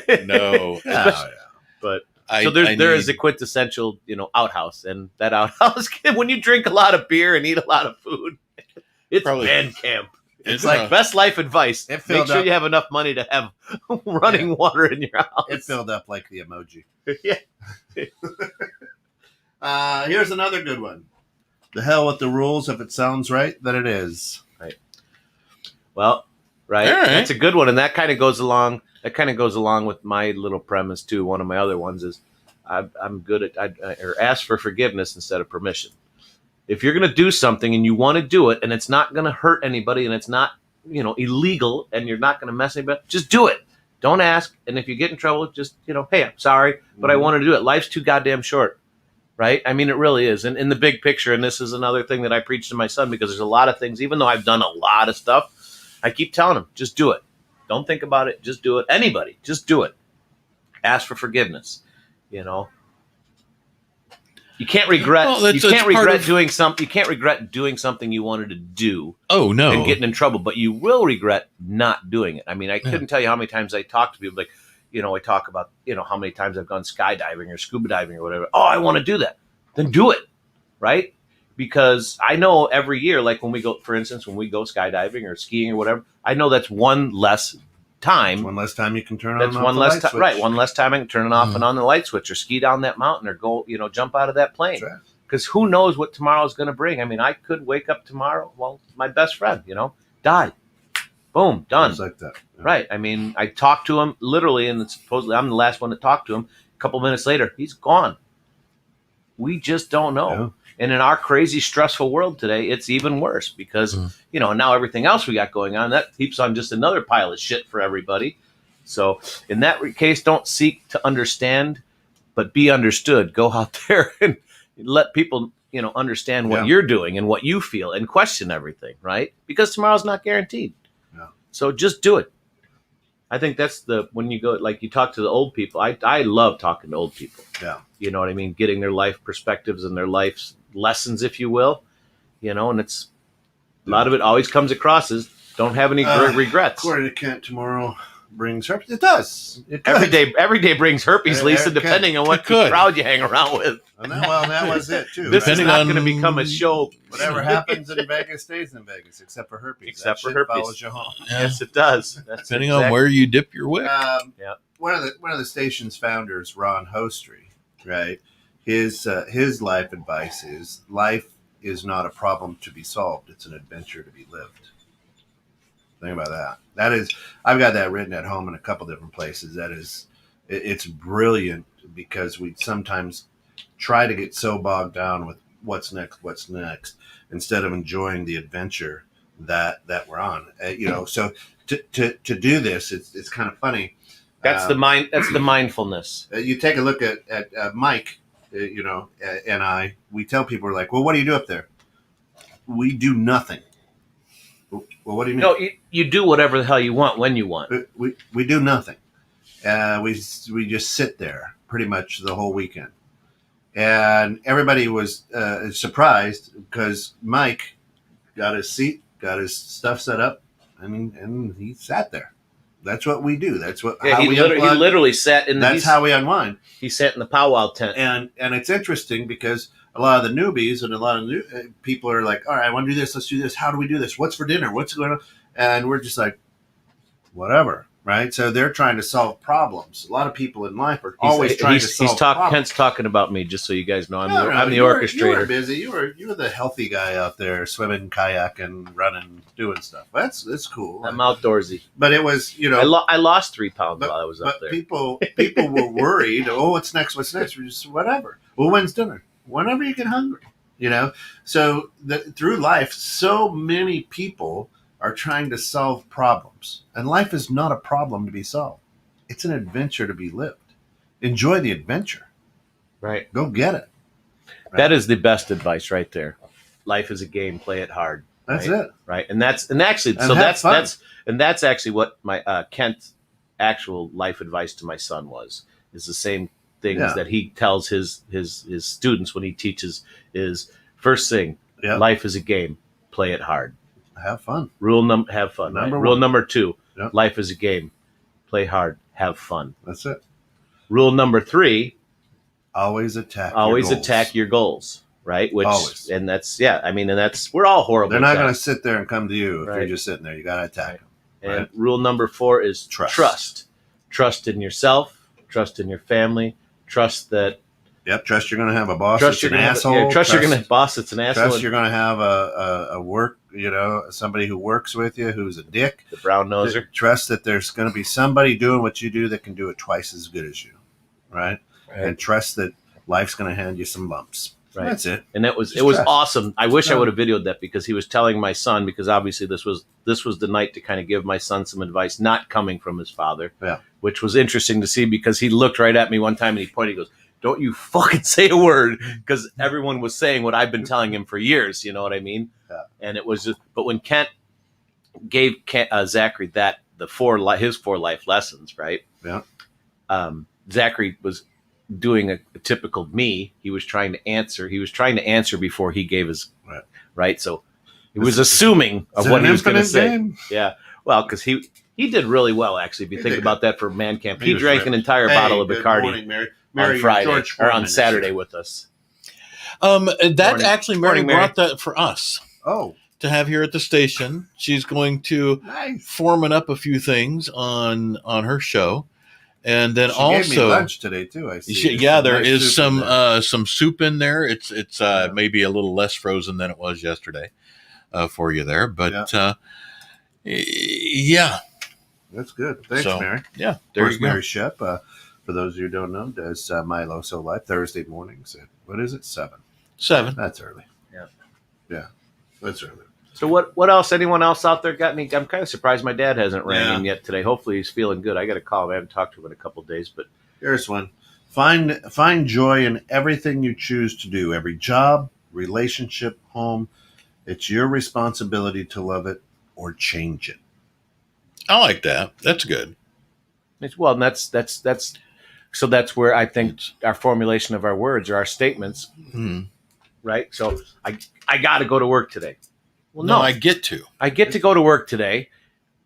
But so there is a quintessential, outhouse. And that outhouse, when you drink a lot of beer and eat a lot of food, it's probably Man Camp. It's like best life advice. Make sure you have enough money to have running water in your house. It filled up like the emoji. Yeah. Here's another good one. The hell with the rules. If it sounds right, then it is. Right. Well, right. That's a good one, and that kind of goes along. That kind of goes along with my little premise too. One of my other ones is I'm good at or ask for forgiveness instead of permission. If you're going to do something and you want to do it and it's not going to hurt anybody and it's not, illegal and you're not going to mess anybody, just do it. Don't ask. And if you get in trouble, just, hey, I'm sorry, but I want to do it. Life's too goddamn short, right? I mean, it really is. And in the big picture, and this is another thing that I preach to my son because there's a lot of things, even though I've done a lot of stuff, I keep telling him, just do it. Don't think about it. Just do it. Anybody, just do it. Ask for forgiveness, You can't regret. You can't regret doing something. You can't regret doing something you wanted to do. Oh no! And getting in trouble, but you will regret not doing it. I mean, I couldn't tell you how many times I talk to people. Like, I talk about how many times I've gone skydiving or scuba diving or whatever. Oh, I want to do that. Then do it, right? Because I know every year, like when we go, for instance, when we go skydiving or skiing or whatever, I know that's one less time. One less time you can turn on. That's one less time, right? One less time I can turn it off and on the light switch, or ski down that mountain, or go, jump out of that plane. Because who knows what tomorrow is going to bring? I mean, I could wake up tomorrow. Well, my best friend, died. Boom, done. Just like that, right? I mean, I talked to him literally, and supposedly I'm the last one to talk to him. A couple minutes later, he's gone. We just don't know. Yeah. And in our crazy, stressful world today, it's even worse because, now everything else we got going on, that heaps on just another pile of shit for everybody. So in that case, don't seek to understand, but be understood. Go out there and let people, understand what you're doing and what you feel and question everything, right? Because tomorrow's not guaranteed. Yeah. So just do it. I think that's when you go, like you talk to the old people, I love talking to old people. Yeah. You know what I mean? Getting their life perspectives and their life's lessons, if you will, and it's a lot of it always comes across as don't have any regrets. According to Kent, tomorrow brings herpes. It does. Every day brings herpes, Lisa, depending on what crowd you hang around with. That was it too. This is not going to become a show. Whatever happens in Vegas stays in Vegas, except for herpes. Except for herpes, follows you home. Yeah. Yes, it does. That's depending on where you dip your wick. One of the station's founders, Ron Hostry, right? His life advice is life is not a problem to be solved; it's an adventure to be lived. Think about that. That is, I've got that written at home in a couple different places. That is It's brilliant because we sometimes try to get so bogged down with what's next, instead of enjoying the adventure that we're on. So to do this, it's kind of funny. That's the mind. That's the mindfulness. You take a look at Mike, and we tell people, we're like, well, what do you do up there? We do nothing. Well, what do you mean? No, you do whatever the hell you want when you want. We do nothing. We just sit there pretty much the whole weekend. And everybody was surprised because Mike got his seat, got his stuff set up, and he sat there. That's what we do. That's what he literally sat in. That's how we unwind. He sat in the powwow tent, and it's interesting because a lot of the newbies and a lot of new people are like, "All right, I want to do this. Let's do this. How do we do this? What's for dinner? What's going on?" And we're just like, whatever, right? So they're trying to solve problems. A lot of people in life are always trying to solve problems. Kent's talking about me, just so you guys know. I'm the orchestrator. You were busy. You were the healthy guy out there swimming, kayaking, running, doing stuff. That's cool. I'm outdoorsy. But it was, I lost 3 pounds while I was up there. People were worried. Oh, what's next? What's next? We're just whatever. Well, when's dinner? Whenever you get hungry. So through life, so many people are trying to solve problems, and life is not a problem to be solved. It's an adventure to be lived. Enjoy the adventure. Right. Go get it. Right? That is the best advice right there. Life is a game. Play it hard. That's right? it. Right. And that's actually what my Kent's actual life advice to my son is the same things that he tells his students when he teaches is first thing, life is a game. Play it hard. Have fun. Have fun. Rule number 2, life is a game. Play hard. Have fun. That's it. Rule number 3, always attack your goals. Right? Always. And that's, and that's, we're all horrible. They're not going to sit there and come to you if you're just sitting there. You got to attack them. Right? And rule number 4 is trust. Trust in yourself. Trust in your family. Trust that. Yep. Trust you're going to have a boss that's an asshole. Trust you're going to have a boss that's an asshole. Trust you're going to have a work, somebody who works with you who's a dick. The brown noser. Trust that there's going to be somebody doing what you do that can do it twice as good as you. Right? And trust that life's going to hand you some bumps. Right. That's it. And it was awesome. I wish I would have videoed that because he was telling my son, because obviously this was the night to kind of give my son some advice, not coming from his father, which was interesting to see because he looked right at me one time and he pointed, he goes, "Don't you fucking say a word," because everyone was saying what I've been telling him for years. You know what I mean? Yeah. And it was just, but when Kent gave Zachary his 4 life lessons, right? Yeah. Zachary was doing a typical me. He was trying to answer. He was trying to answer before he gave his right. So he was assuming of what he was going to say. Game? Yeah. Well, because he did really well actually. If you think about that for Man Camp, he drank an entire bottle of Bacardi on Friday or on Saturday with us. Mary brought that for us. Oh. To have here at the station. She's going to foreman up a few things on her show. And then she gave me lunch today too. I see. There is some soup in there. It's maybe a little less frozen than it was yesterday for you there, but that's good. Thanks, Mary. Yeah, there you go. Mary Shep, for those of you who don't know, does Milo So Live Thursday mornings at, what is it, 7? 7. That's early. Yeah, that's early. So what else? Anyone else out there got any? I'm kind of surprised my dad hasn't rang in yet today. Hopefully he's feeling good. I got to call him. I haven't talked to him in a couple of days. But here's one: find joy in everything you choose to do. Every job, relationship, home. It's your responsibility to love it or change it. I like that. That's good. And that's where I think our formulation of our words or our statements, right? So I got to go to work today. Well, no, I get to go to work today,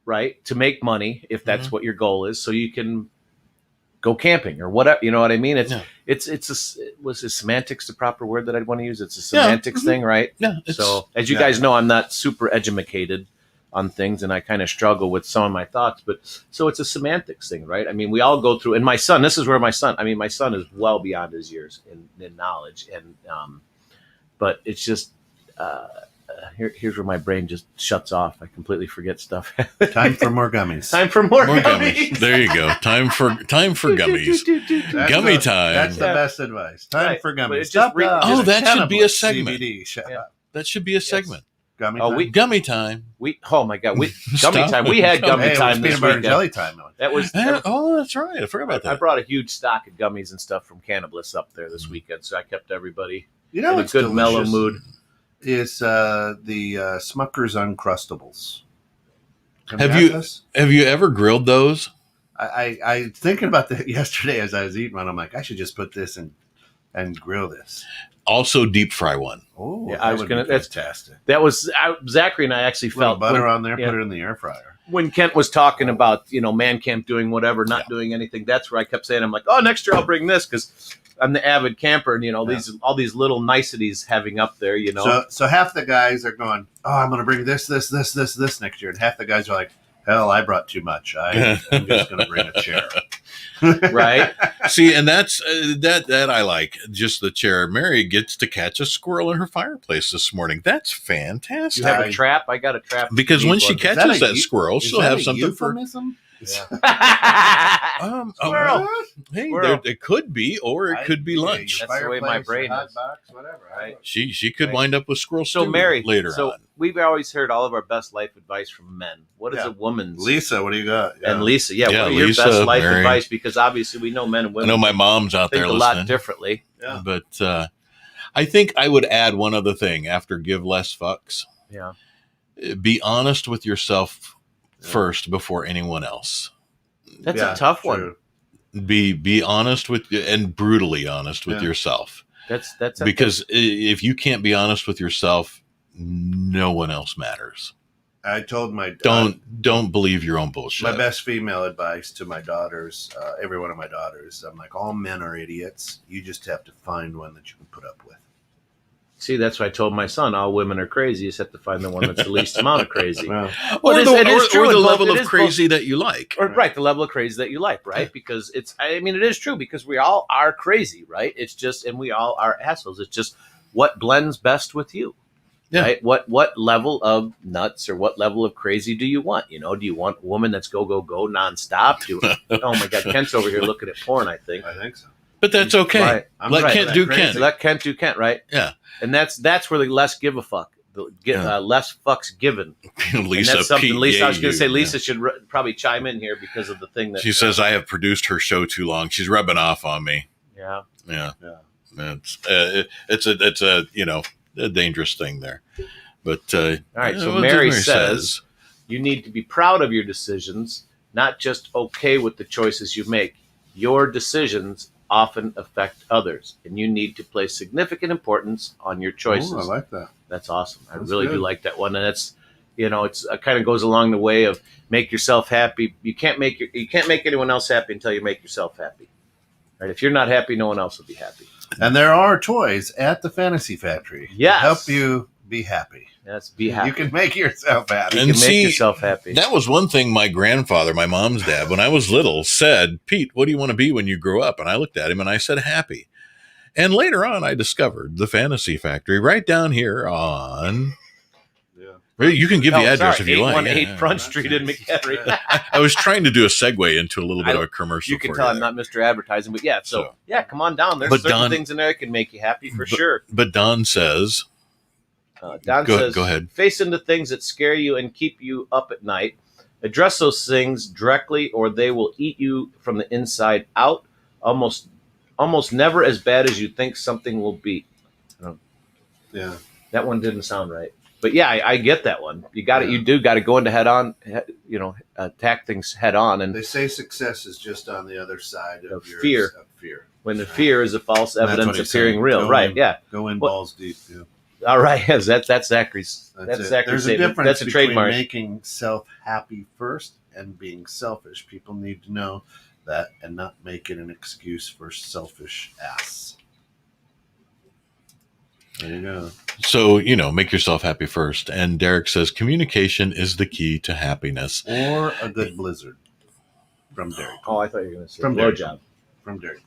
right? To make money, if that's what your goal is, so you can go camping or whatever. You know what I mean? Was semantics the proper word that I'd want to use? It's a semantics thing, right? Yeah. So as you guys know, I'm not super educated on things, and I kind of struggle with some of my thoughts. But so it's a semantics thing, right? I mean, we all go through. And my son, this is where my son is well beyond his years in knowledge, and but it's just. here's where my brain just shuts off. I completely forget stuff. Time for more gummies. Time for more gummies. There you go. Time for gummies. Gummy time. That's the best advice. Time for But gummies. it's just Oh, that should be a segment. CBD. Shut Yeah. up. That should be a segment. Gummy Oh, time. Gummy time. Oh my God, gummy Stop. time. We had gummy Hey, it was time this peanut butter and weekend. jelly time. That was. Oh, that's right. I forgot about I that. brought a huge stock of gummies and stuff from Cannabis up there this weekend, so I kept everybody You know in a what's good mellow delicious mood. is the Smucker's Uncrustables. Have had you- this? Have you ever grilled those? I thinking about that yesterday as I was eating one. I'm like, I should just put this in and grill this. Also, deep fry one. Oh, Yeah, that I was would be gonna- that's- fantastic. That was Zachary and I actually Little felt butter when, on there. yeah. Put it in the air fryer. when Kent was talking about man camp doing whatever, not doing anything. That's where I kept saying, I'm like, oh, next year I'll bring this because I'm the avid camper, and these all these little niceties having up there. So half the guys are going, oh, I'm going to bring this next year, and half the guys are like, hell, I brought too much. I'm just going to bring a chair. right? See, and that's that I like. Just the chair. Mary gets to catch a squirrel in her fireplace this morning. That's fantastic. You have a trap. I got a trap Because when she Need catches that a that squirrel, Is she'll that have a something for. euphemism? one. Squirrel. Hey, Squirrel. it could be, or it could be lunch. That's the way my Fireplace, brain your hot is. box, whatever. Right. She could Right. wind up with squirrel So stew Mary, later so on. we've always heard all of our best life advice from men. What is Yeah. a woman's? Lisa, what do you got? And Lisa, what are Lisa, your best life Mary. advice? Because obviously we know men and I women know my mom's out think there a lot listening, differently. Yeah. but I think I would add one other thing after give less fucks. Yeah. Be honest with yourself first before anyone else. That's Yeah, a tough true. one. Be honest with and brutally honest with Yeah. yourself. That's Because if you can't be honest with yourself, no one else matters. I told my Don't believe your own bullshit. my best female advice to my daughters, every one of my daughters. I'm like, all men are idiots. You just have to find one that you can put up with. See, that's what I told my son. All women are crazy. You just have to find the one that's the least amount of crazy. Well, Or It is- the, it is or true the in both- level it of is crazy that you like. Or, right, the level of crazy that you like, right? Because it is true because we all are crazy, right? It's just, and we all are assholes. It's just what blends best with you, Yeah. right? What level of nuts or what level of crazy do you want? Do you want a woman that's go nonstop? Oh my God, Kent's over here looking at porn. I think. I think so. But that's okay. Right. I'm Let right. Kent That do crazy. Kent. Let Kent do Kent, right? Yeah. And that's where the less give a fuck, less fucks given. And Lisa, that's something Pete, Lisa. I was yeah, going to say you. Lisa should probably chime in here because of the thing that She says I have produced her show too long. She's rubbing off on me. Yeah. Yeah. Yeah. It's a a dangerous thing there. But all right, so Mary says, you need to be proud of your decisions, not just okay with the choices you make. Your decisions often affect others, and you need to place significant importance on your choices. Ooh, I like that. That's awesome. I That's really good. do like that one, and it's it kind of goes along the way of make yourself happy. You can't make anyone else happy until you make yourself happy. Right? If you're not happy, no one else will be happy. And there are toys at the Fantasy Factory to Yes. help you be happy. That's be happy. You can make yourself happy. You And can see, make yourself happy. that was one thing my grandfather, my mom's dad, when I was little, said, Pete, what do you want to be when you grow up? And I looked at him and I said, happy. And later on, I discovered the Fantasy Factory right down here on. Yeah. You can give the address sorry, if you like. 818 Yeah. Front Street in McHenry. I was trying to do a segue into a little bit of a commercial. You can for tell you I'm there. not Mr. Advertising, but yeah. So So- yeah, come on down. There's But certain Don- things in there that can make you happy for sure. But Don says, Don Go- says, go ahead. face into things that scare you and keep you up at night. Address those things directly, or they will eat you from the inside out. Almost never as bad as you think something will be. Yeah. That one didn't sound right, but yeah, I get that one. You got it. You do got to go into head on. Attack things head on, and They say success is just on the other side of Of your fear. Of fear. when the fear is a false That's evidence what he's appearing saying. real. Go Right? in. Yeah. Go in What- balls deep. Yeah. All right. Yes, that's Zachary's. That's it. Zachary's There's a statement. difference That's a between trademark. making self happy first and being selfish. People need to know that and not make it an excuse for selfish ass. There you go. so, make yourself happy first. And Derek says, communication is the key to happiness. Or a good blizzard from Derek. Oh, I thought you were going to say From Derek. blowjob. From Derek.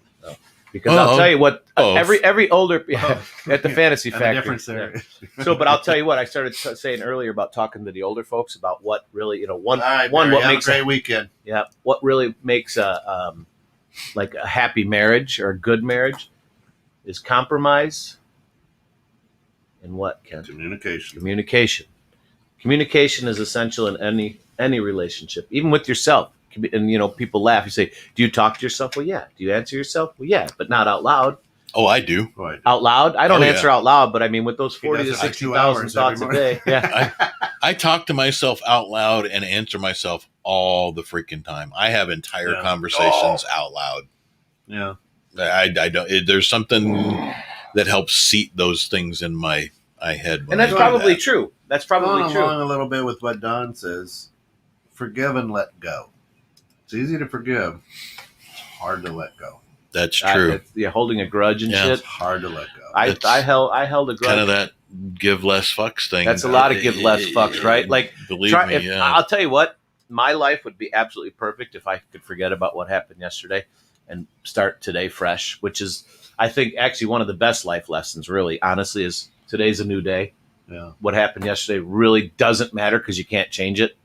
Because I'll tell you what, every older at the Fantasy And the Factory. difference there. So, but I'll tell you what, I started saying earlier about talking to the older folks about what really, All right, what Barry, have makes a great weekend. what really makes a like a happy marriage or a good marriage is compromise and what, Ken? Communication. Communication is essential in any relationship, even with yourself. And people laugh. You say, "Do you talk to yourself?" Well, yeah. Do you answer yourself? Well, yeah, but not out loud. Oh, I do. Out loud? I don't answer out loud, but I mean, with those 40 to 60,000 thoughts a day. Yeah. I talk to myself out loud and answer myself all the freaking time. I have entire conversations out loud. Yeah. I don't. There's something that helps seat those things in my head. And that's probably true. That's probably true. Along a little bit with what Don says, forgive and let go. It's easy to forgive. It's hard to let go. That's true. Holding a grudge and shit. It's hard to let go. I held a grudge. Kind of that give less fucks thing. That's a lot of give less fucks, right? Like, believe me, I'll tell you what, my life would be absolutely perfect if I could forget about what happened yesterday and start today fresh, which is, I think, actually one of the best life lessons, really, honestly, is today's a new day. Yeah. What happened yesterday really doesn't matter because you can't change it.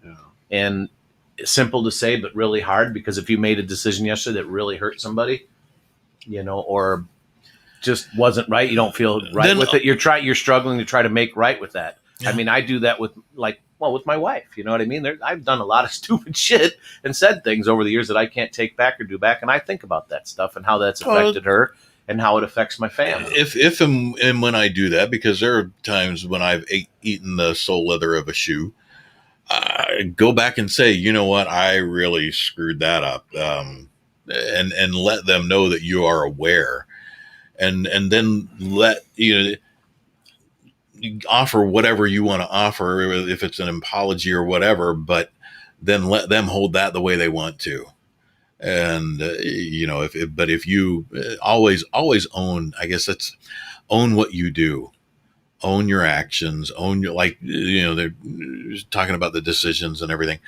Yeah. And it's simple to say, but really hard, because if you made a decision yesterday that really hurt somebody, or just wasn't right, you don't feel right with it. You're struggling to try to make right with that. Yeah. I mean, I do that with my wife. You know what I mean? I've done a lot of stupid shit and said things over the years that I can't take back or do back, and I think about that stuff and how that's affected her and how it affects my family. If and when I do that, because there are times when I've eaten the sole leather of a shoe, go back and say, you know what, I really screwed that up, and let them know that you are aware, and then let you offer whatever you want to offer, if it's an apology or whatever, but then let them hold that the way they want to. And if you always own, I guess that's own what you do. Own your actions, own your, they're talking about the decisions and everything.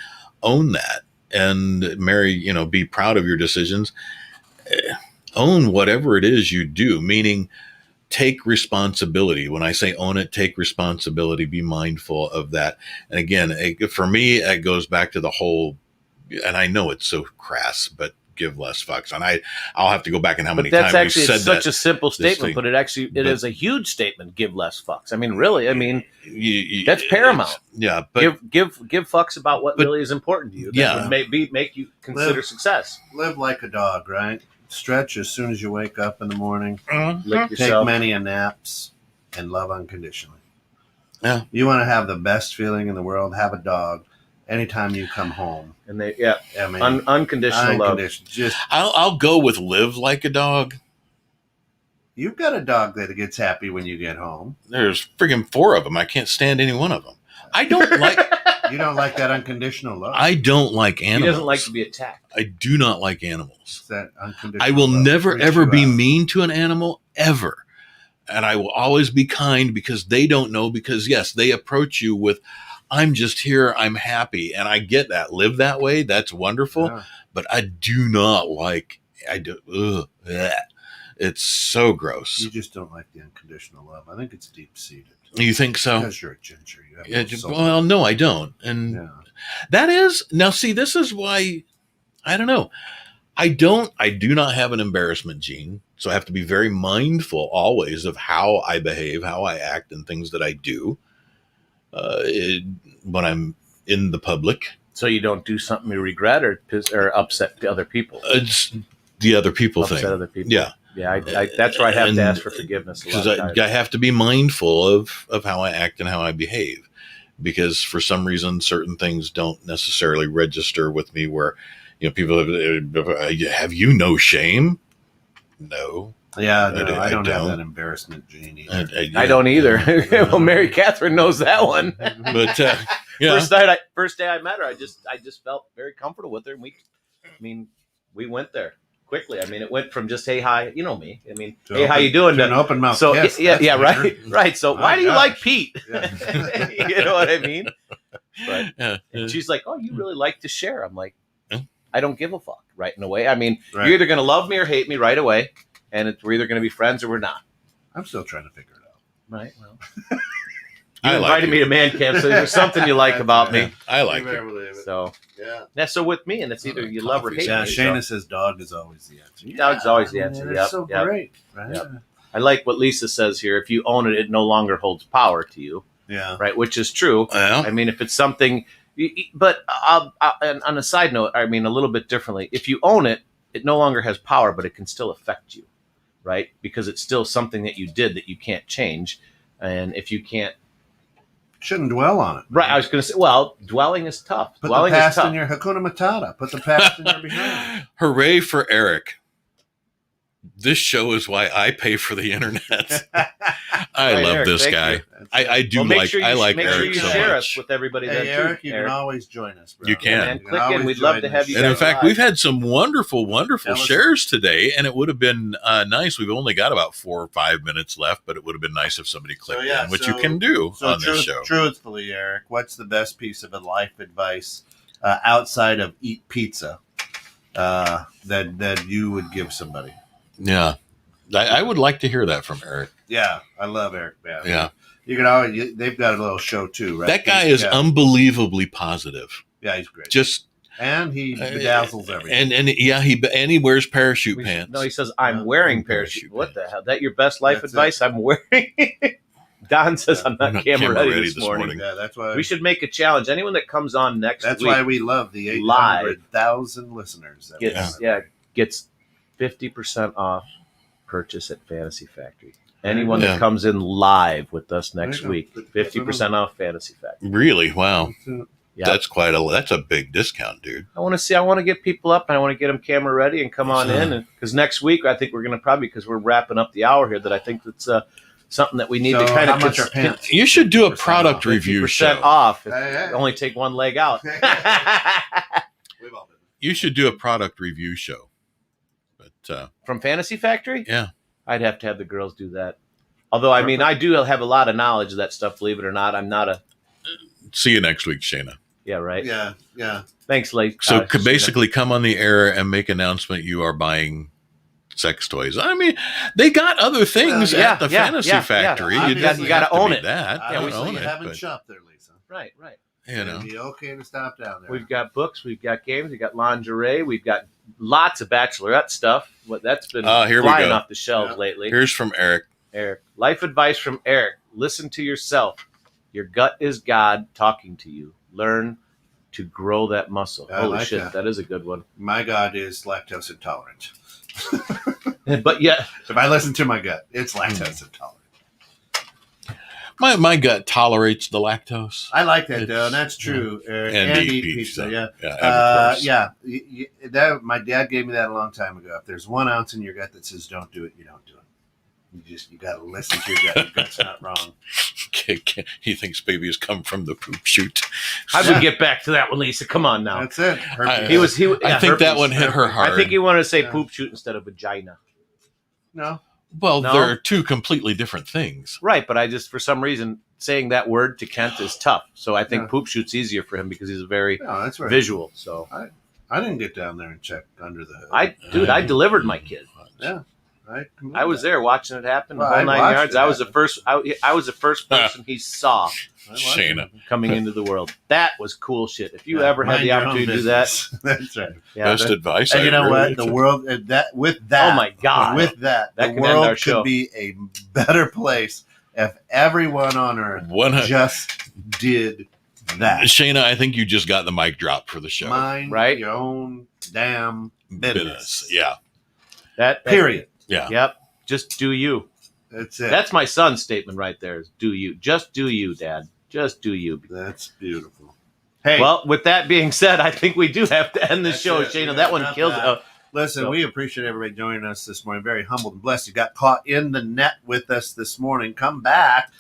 Own that, and be proud of your decisions. Own whatever it is you do, meaning take responsibility. When I say own it, take responsibility, be mindful of that. And again, for me, it goes back to the whole, and I know it's so crass, but give less fucks. And I'll have to go back and how many times we said that. That's such a simple statement, but it is a huge statement. Give less fucks. I mean, really, that's paramount. Yeah, but give fucks about what really is important to you. That would make you consider success. Live like a dog, right? Stretch as soon as you wake up in the morning. Lick yourself. Take many naps and love unconditionally. Yeah. You want to have the best feeling in the world, have a dog anytime you come home. And unconditional love. I'll go with live like a dog. You've got a dog that gets happy when you get home. There's friggin' 4 of them. I can't stand any one of them. I don't like. You don't like that unconditional love. I don't like animals. He doesn't like to be attacked. I do not like animals. That unconditional I will love never ever be mean to an animal ever, and I will always be kind, because they don't know. Because yes, they approach you with, "I'm just here. I'm happy," and I get that. Live that way. That's wonderful. Yeah. But I do not like. I do. Bleh. It's so gross. You just don't like the unconditional love. I think it's deep seated. You think so? Because you're a ginger. You have well, no, I don't. And that is, now see, this is why, I don't know. I do not have an embarrassment gene. So I have to be very mindful always of how I behave, how I act, and things that I do when I'm in the public. So you don't do something you regret or upset other people. It's the other people thing. Upset other people. Yeah. Yeah, that's where I have to ask for forgiveness. Because I have to be mindful of how I act and how I behave, because for some reason certain things don't necessarily register with me. Where people have no shame. No. Yeah, no, I don't have that embarrassment gene either. I don't either. Well, Mary Catherine knows that one. But first day I met her, I just felt very comfortable with her, and we went there quickly. I mean, it went from just, hey, hi, you know me. I mean, hey, how you doing? To an open mouth. So kiss. Right. So why do you like Pete? Yeah. You know what I mean? But and she's like, oh, you really like to share. I'm like, I don't give a fuck, right? In a way, I mean, Right. you're either going to love me or hate me right away, and we're either going to be friends or we're not. I'm still trying to figure it out. Right. Well, I you like invited it. me to man camp, so there's something you like about me. I like You it. better believe it. So Yeah. that's so with me, and it's either you love or hate Yeah, me. Shayna So says dog is always the answer. Dog's always the man, answer. It's Yep, so yep, great. Right? yep. I like what Lisa says here. If you own it, it no longer holds power to you, Yeah. right? Which is true. Well, I mean, if it's something, but and on a side note, I mean, a little bit differently. If you own it, it no longer has power, but it can still affect you, right? Because it's still something that you did that you can't change. And if you can't, Shouldn't dwell on it. right? I was going to say, well, dwelling is tough. Put Dwelling the is past tough. in your Hakuna Matata. Put the past in your behind. hooray for Eric. This show is why I pay for the internet. I Right, love Eric, this thank guy. you. I do Well, make like sure you, I like make Eric sure you so share much. us with everybody. Hey, then too, Eric, you Eric. can always join us, bro. You can. Man, click in. always We'd love join to have this you And show. in guys fact, live. we've had some wonderful Tell us- shares today, and it would have been nice. We've only got about 4 or 5 minutes left, but it would have been nice if somebody clicked in, which you can do So on this show. truthfully, Eric, what's the best piece of life advice outside of eat pizza that you would give somebody? Yeah, I would like to hear that from Eric. Yeah, I love Eric. Man. Yeah, You can always. They've got a little show too, right? that guy is yeah. unbelievably positive. Yeah, he's great. Just And he bedazzles everything. and yeah, he wears parachute pants. No, he says, I'm wearing parachute. Parachute What the pants. hell? That your best life That's advice? I'm wearing. Don says, I'm not camera ready this morning. Yeah, that's why We should make a challenge. Anyone that comes on next That's week why we love the Live. 800,000 listeners. That we have. gets 50% off purchase at Fantasy Factory. Anyone Yeah. that comes in live with us next There you week, go. 50% off Fantasy Factory. Really? Wow, Yeah. that's a big discount, dude. I want to get people up and I want to get them camera ready and come on in. Because next week, I think we're going to probably, because we're wrapping up the hour here, that I think that's something that we need So to kind how of much are pants? You should do a 50% product off. review 50% show. off. If Hey. only take one leg out. We've all been. You should do a product review show. But From Fantasy Factory? yeah, I'd have to have the girls do that. Although, I mean, I do have a lot of knowledge of that stuff, believe it or not. I'm not a... see you next week, Shayna. Yeah, right. Yeah, yeah. Thanks, Lake. So could basically come on the air and make announcement you are buying sex toys. I mean, they got other things Well, yeah, at the yeah, Fantasy yeah, Factory. yeah. You You gotta gotta own it. That Yeah, we Obviously, own you it, haven't but, shopped there, Lisa. Right. you know. It'd be okay to stop down there. We've got books, we've got games, we've got lingerie, we've got lots of bachelorette stuff. That's been Here we flying go. off the shelves Yeah. lately. Here's from Eric. Eric, life advice from Eric. Listen to yourself. Your gut is God talking to you. Learn to grow that muscle. I Holy like shit, that. that is a good one. My God is lactose intolerant. But yeah, If I listen to my gut, it's lactose intolerant. My gut tolerates the lactose. I like that, though, It's- and that's true. And eat pizza. Yeah. Yeah, and of course. Yeah. That, my dad gave me that a long time ago. If there's 1 ounce in your gut that says don't do it, you don't do it. You got to listen to your gut. Your gut's not wrong. He thinks babies come from the poop chute. I Yeah. would get back to that one, Lisa. Come on now. That's it. I- He was. I think that herpes. one hit her hard. I think he wanted to say Yeah. poop shoot instead of vagina. No. Well, No? they're two completely different things. Right, but I just, for some reason, saying that word to Kent is tough. So I think Yeah. poop shoot's easier for him because he's a very No, that's right. visual. So I didn't get down there and check under the hood. I delivered my kid. Yeah. I was there watching it happen. The Well, whole I 9 watched yards. it I was the happen. first. I was the first person he saw Shayna. coming into the world. That was cool shit. If you Yeah, ever had mind the your own opportunity to do that, business. That's right. yeah, Best that- advice. And you know really what? The world that with that. Oh my God. With that, That the could end our world show. could be a better place if everyone on Earth 100 just did that. Shayna, I think you just got the mic drop for the show. Mind Right? your own damn business. Yeah. that Period. Yeah. Yep. Just do you. That's it. That's my son's statement right there. Is do you? Just do you, Dad. Just do you. That's beautiful. Hey, Well, with that being said, I think we do have to end the That's show, it. Shayna. We That one got kills. that. Listen, So- we appreciate everybody joining us this morning. Very humbled and blessed. You got caught in the net with us this morning. Come back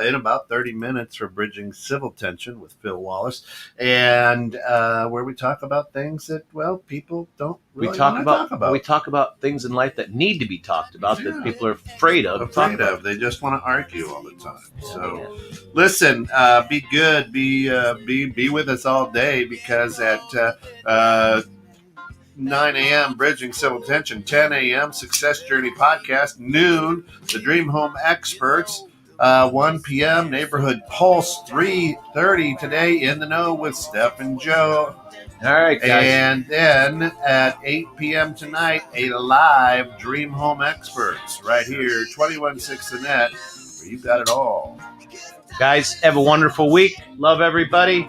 in about 30 minutes for Bridging Civil Tension with Phil Wallace, and where we talk about things that, well, people don't really We talk wanna about, we talk about things in life that need to be talked about Yeah. that people are afraid of. afraid of. They just want to argue all the time. So, listen, be good, be with us all day, because at 9 a.m. Bridging Civil Tension, 10 a.m. Success Journey Podcast, noon The Dream Home Experts, 1 p.m. Neighborhood Pulse, 3:30 today In the Know with Steph and Joe. All right, guys. And then at 8 p.m. tonight, a live Dream Home Experts right here, 216 The Net, where you've got it all. Guys, have a wonderful week. Love everybody.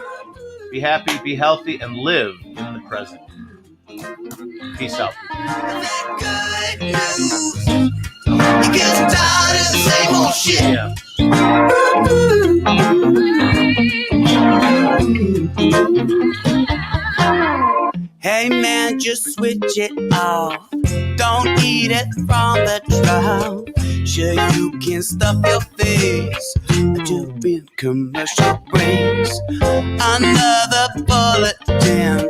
Be happy, be healthy, and live in the present. Peace out. Good news. You get tired of the same old shit. Yeah. Hey man, just switch it off. Don't eat it from the trough. Sure you can stuff your face, jump in commercial breaks. Another bullet down.